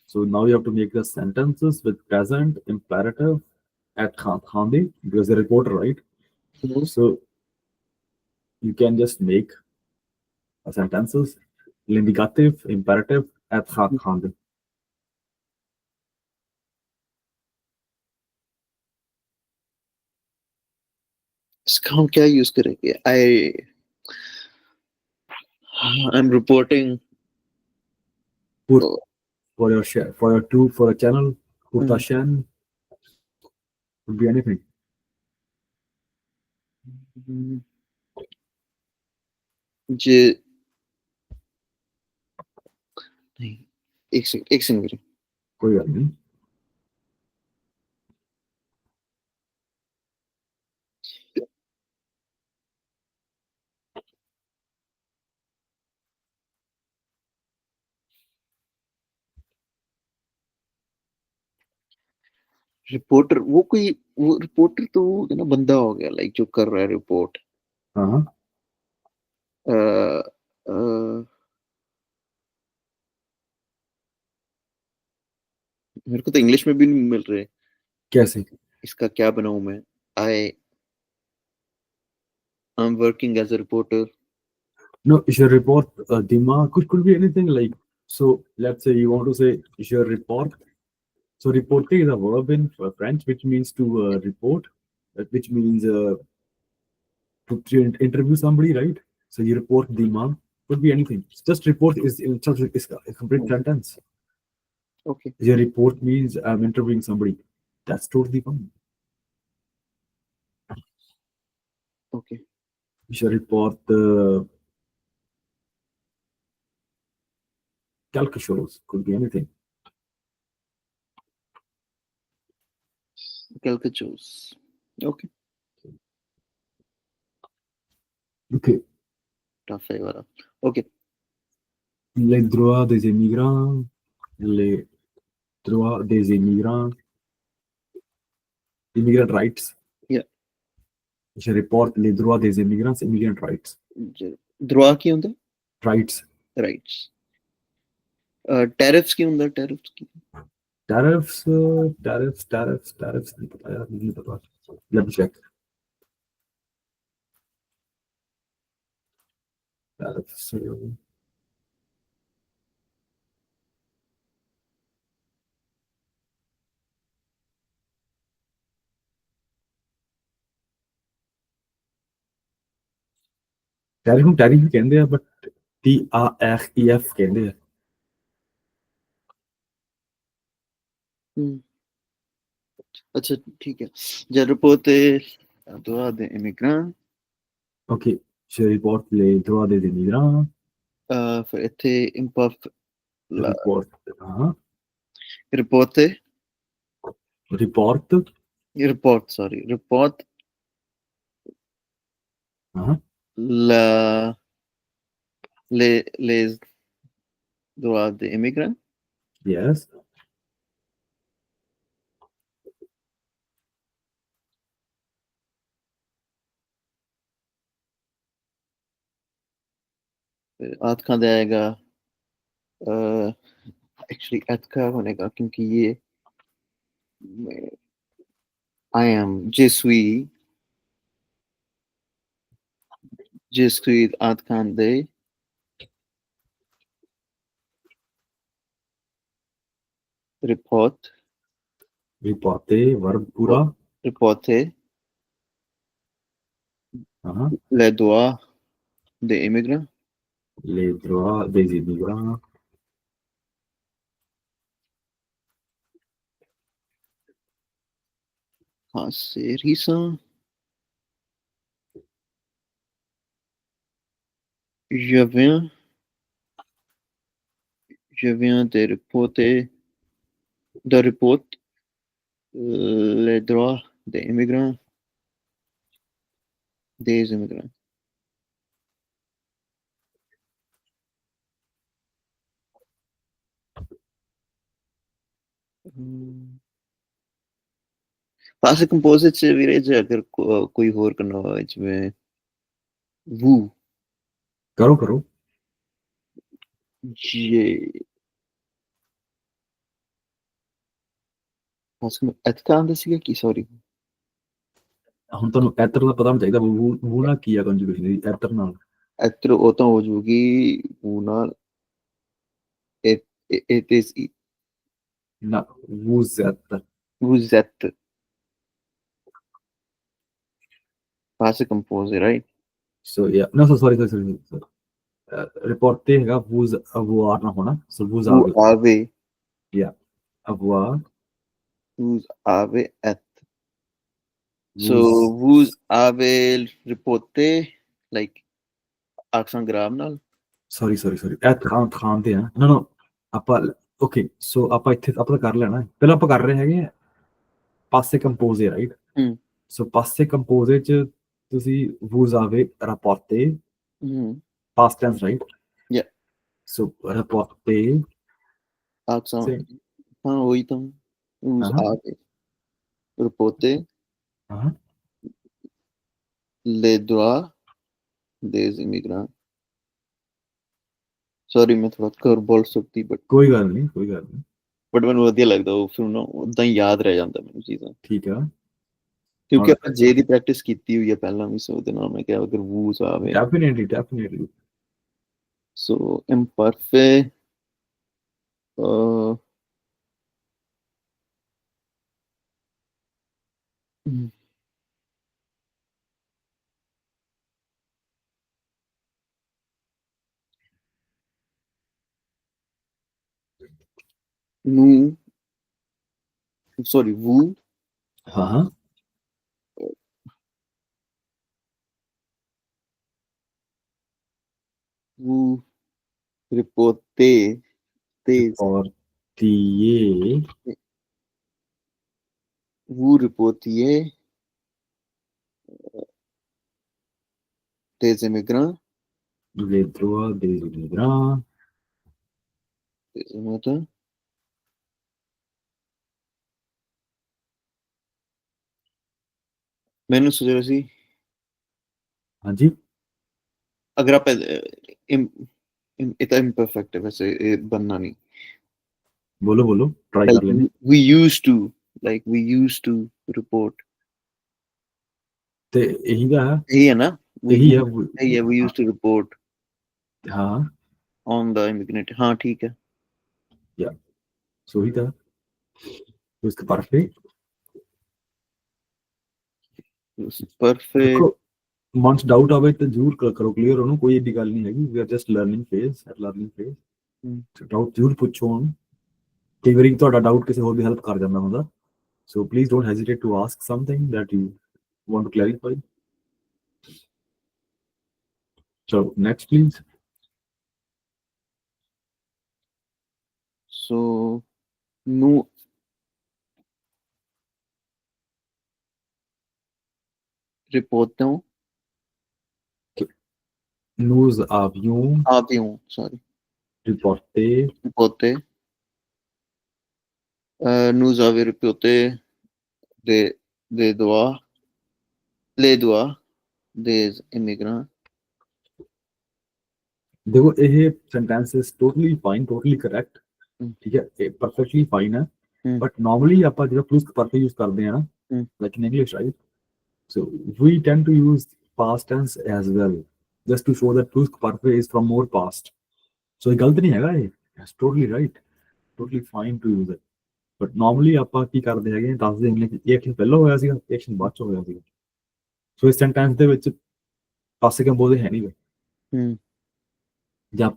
So now you have to make the sentences with present imperative at Khandi because the reporter, right? Mhm. So you can just make sentences l'indicative imperative at Khandi. इसका हम क्या use करेंगे? I'm reporting. Put Oh, for your share, for a channel, Purtashan could be anything. जे नहीं, एक second करें. कोई गल्ल नहीं. रिपोर्टर वो रिपोर्टर तो है ना बंदा हो गया, लाइक जो कर रहा है रिपोर्ट. हाँ. मेरे को तो इंग्लिश में भी नहीं मिल रहे. कैसे? इसका क्या बनाऊं मैं? I am working as a reporter. No, you should report Dima could be anything like. So let's say you want to say you should report. So reporter is a verb in French which means to report, which means to interview somebody, right? So you report Dima could be anything. Just report is such a complete sentence. Okay. Your report means I'm interviewing somebody. That's totally fine. Okay. You should report the calc shows. Could be anything. कैलकचोस. Okay. Okay. Tough है वाला. Okay. Les droits des immigrants. Les droits des immigrants. Immigrant rights. Yeah. You should report les droits des immigrants, immigrant rights. द्रोआ की ਹੁੰਦਾ? Rights. Rights. Tariffs की ਹੁੰਦਾ? Tariffs की. Tariffs. नहीं पता यार, नहीं पता. Let me check. Tariffs. Tariff ਨੂੰ ਟੈਰਿਫ ਹੀ ਕਹਿੰਦੇ ਆ ਬਟ TARIF ਕਹਿੰਦੇ ਆ. अच्छा ठीक है. जे report droit des immigrants. Okay, je report les droits des immigrants. फिर ਇੱਥੇ imperfect Report. हाँ. Report Report. रिपोर्ट हाँ. la les droits des immigrants. Yes. फिर आज कहाँ जाएगा? एक्चुअली आज का बनेगा क्योंकि ये I am je suis en train de Reporter, verb पूरा. reporter हाँ. les droits des immigrants. Les droits des immigrants. हाँ, c'est récent. Je viens de reporter les droits des immigrants. Des immigrants. ਪਾਸੇ composite ਚ ਵੀਰੇ ਜੇ ਅਗਰ ਕੋਈ ਹੋਰ ਕਰਨਾ ਹੋਵੇ ਜਿਵੇਂ ਵੂ ਕਰੋ ਜੇ ਪਾਸੇ ਐਤਕਾ ਆਂਦਾ ਸੀਗਾ ਕੀ ਸੌਰੀ ਹੁਣ ਤੁਹਾਨੂੰ ਐਤਰ ਦਾ ਪਤਾ ਹੋਣਾ ਚਾਹੀਦਾ ਵੂ ਨਾਲ ਕੀ ਆ ਕੰਜੂਗੇਸ਼ਨ ਦੀ ਐਤਰ ਨਾਲ ਐਤਰ ਉਹ ਤਾਂ ਹੋ ਜੂਗੀ ਵੂ ਨਾਲ it is ਨਾ ਵੂ ਜ਼ੈਤ wuzet passive composer right ਸੋ ਯਾ ਨਾ ਸੌਰੀ ਰਿਪੋਰਟ ਤੇ ਹੈਗਾ ਵੂਜ਼ ਅਵਾਰ ਨਾ ਹੋਣਾ ਸੋ ਵੂਜ਼ who ਆਵੇ ave ਯਾ Avar who's ave et so ਵੂਜ਼ who's ave repote like accent grab ਨਾਲ ਸੌਰੀ ਇਹ ਖਾਨ ਤੇ ਆ ਨਾ ਆਪਾਂ ਓਕੇ ਸੋ ਆਪਾਂ ਇੱਥੇ ਆਪਾਂ ਕਰ ਲੈਣਾ ਪਹਿਲਾਂ ਆਪਾਂ ਕਰ ਰਹੇ ਹੈਗੇ ਪਾਸੇ ਕੰਪੋਜ਼ੇ ਰਾਈਟ ਸੋ ਪਾਸੇ ਕੰਪੋਜ਼ੇ ਚ ਤੁਸੀਂ ਵੂਜ਼ ਆਵੇ ਰਾਪੋਰਟੇ past tense right yeah so reporte accent ਹਾਂ ਉਹੀ ਤਾਂ who's ave repote les droits des immigrants sorry ਮੈਂ ਥੋੜਾ ਕਰ ਬੋਲ ਸਕਦੀ ਬਟ ਕੋਈ ਗੱਲ ਨਹੀਂ ਬਟ ਮੈਨੂੰ ਵਧੀਆ ਲੱਗਦਾ ਉਹ ਫਿਰ ਨਾ ਉਦਾਂ ਹੀ ਯਾਦ ਰਹਿ ਜਾਂਦਾ ਮੈਨੂੰ ਚੀਜ਼ਾਂ ਠੀਕ ਆ ਕਿਉਂਕਿ ਆਪਾਂ ਜੇ ਦੀ ਪ੍ਰੈਕਟਿਸ ਕੀਤੀ ਹੋਈ ਹੈ ਪਹਿਲਾਂ ਵੀ ਸੋ ਉਹਦੇ ਨਾਲ ਮੈਂ ਕਿਹਾ ਅਗਰ ਵੂਜ਼ ਆਵੇ definitely ਸੋ imperfect ਨੂੰ sorry vous ਹਾਂ vous reportez des reportier vous reportiez des immigrants les droits des immigrants ਮੈਨੂੰ ਸੋਚ ਰਿਹਾ ਸੀ ਹਾਂਜੀ ਅਗਰ ਆਪਾਂ ਇਹ ਤਾਂ imperfect ਹੈ ਵੈਸੇ ਇਹ ਬਣਨਾ ਨਹੀਂ ਬੋਲੋ ਟਰਾਈ ਕਰ ਲੈਣੇ we used to report ਤੇ ਇਹੀ ਦਾ ਇਹੀ ਹੈ ਨਾ ਇਹੀ ਆ we used to report ਹਾਂ on the immigrant ਹਾਂ ਠੀਕ ਹੈ ਯਾ ਸੋ ਹੀ ਤਾਂ ਉਸਕੇ ਪਰਫੈਕਟ perfect ਮਨ ਚ ਡਾਊਟ ਆਵੇ ਤਾਂ ਜ਼ਰੂਰ ਕਰੋ ਕਲੀਅਰ ਉਹਨੂੰ ਕੋਈ ਏਡੀ ਗੱਲ ਨਹੀਂ ਹੈਗੀ we are just learning phase doubt ਜ਼ਰੂਰ ਪੁੱਛੋ ਉਹਨੂੰ ਕਈ ਵਾਰੀ ਤੁਹਾਡਾ ਡਾਊਟ ਕਿਸੇ ਹੋਰ ਦੀ ਹੈਲਪ ਕਰ ਜਾਂਦਾ ਹੁੰਦਾ so please don't hesitate to ask something that you want to clarify so next please so ਨੂੰ reportam nous avions sorry reporté reporté nous avait reporté des droits les droits des immigrants देखो ये sentences totally fine totally correct ठीक है ये perfectly fine है but normally ਆਪਾਂ ਜਿਹੜਾ plus perfect use ਕਰਦੇ ਆ ਨਾ like in English right so we tend to use past tense as well just to show that plus perfect is from more past so ਇਹ ਗਲਤ ਨਹੀਂ ਹੈਗਾ ਇਹ it's totally right totally fine to use it but normally ਆਪਾਂ ਕੀ ਕਰਦੇ ਹੈਗੇ ਦੱਸਦੇ ਹਾਂ ਕਿ ਇਹ ਐਕਸ਼ਨ ਪਹਿਲਾਂ ਹੋਇਆ ਸੀਗਾ ਇਹ ਐਕਸ਼ਨ ਬਾਅਦ ਚ ਹੋਇਆ ਸੀਗਾ so ਇਸ sentence ਦੇ ਵਿੱਚ ਪਾਸੇ ਕੰਪੋਜ਼ ਹੈ ਨਹੀਂ ਜਾਂ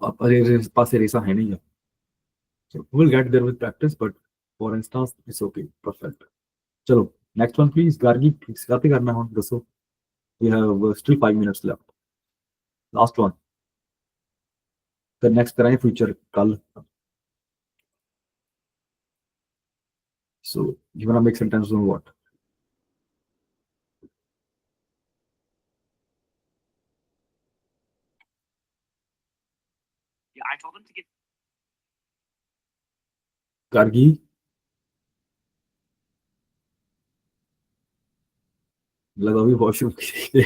ਪਾਸੇ ਰੇਸਾ ਹੈ ਨਹੀਂ so we'll get there with practice but for instance it's okay perfect chalo next one please gargi kaate karna hai daso we have still 5 minutes left last one the next karaye future kal so you want to make sentences on what yeah I told him to get gargi लगा भी washroom के लिए।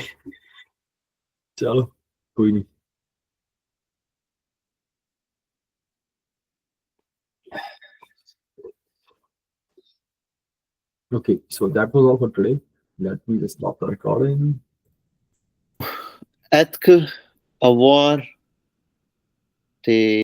चलो कोई नहीं। Okay, so that was all for today. Let me just stop the recording. Ethical, aware, ਤੇ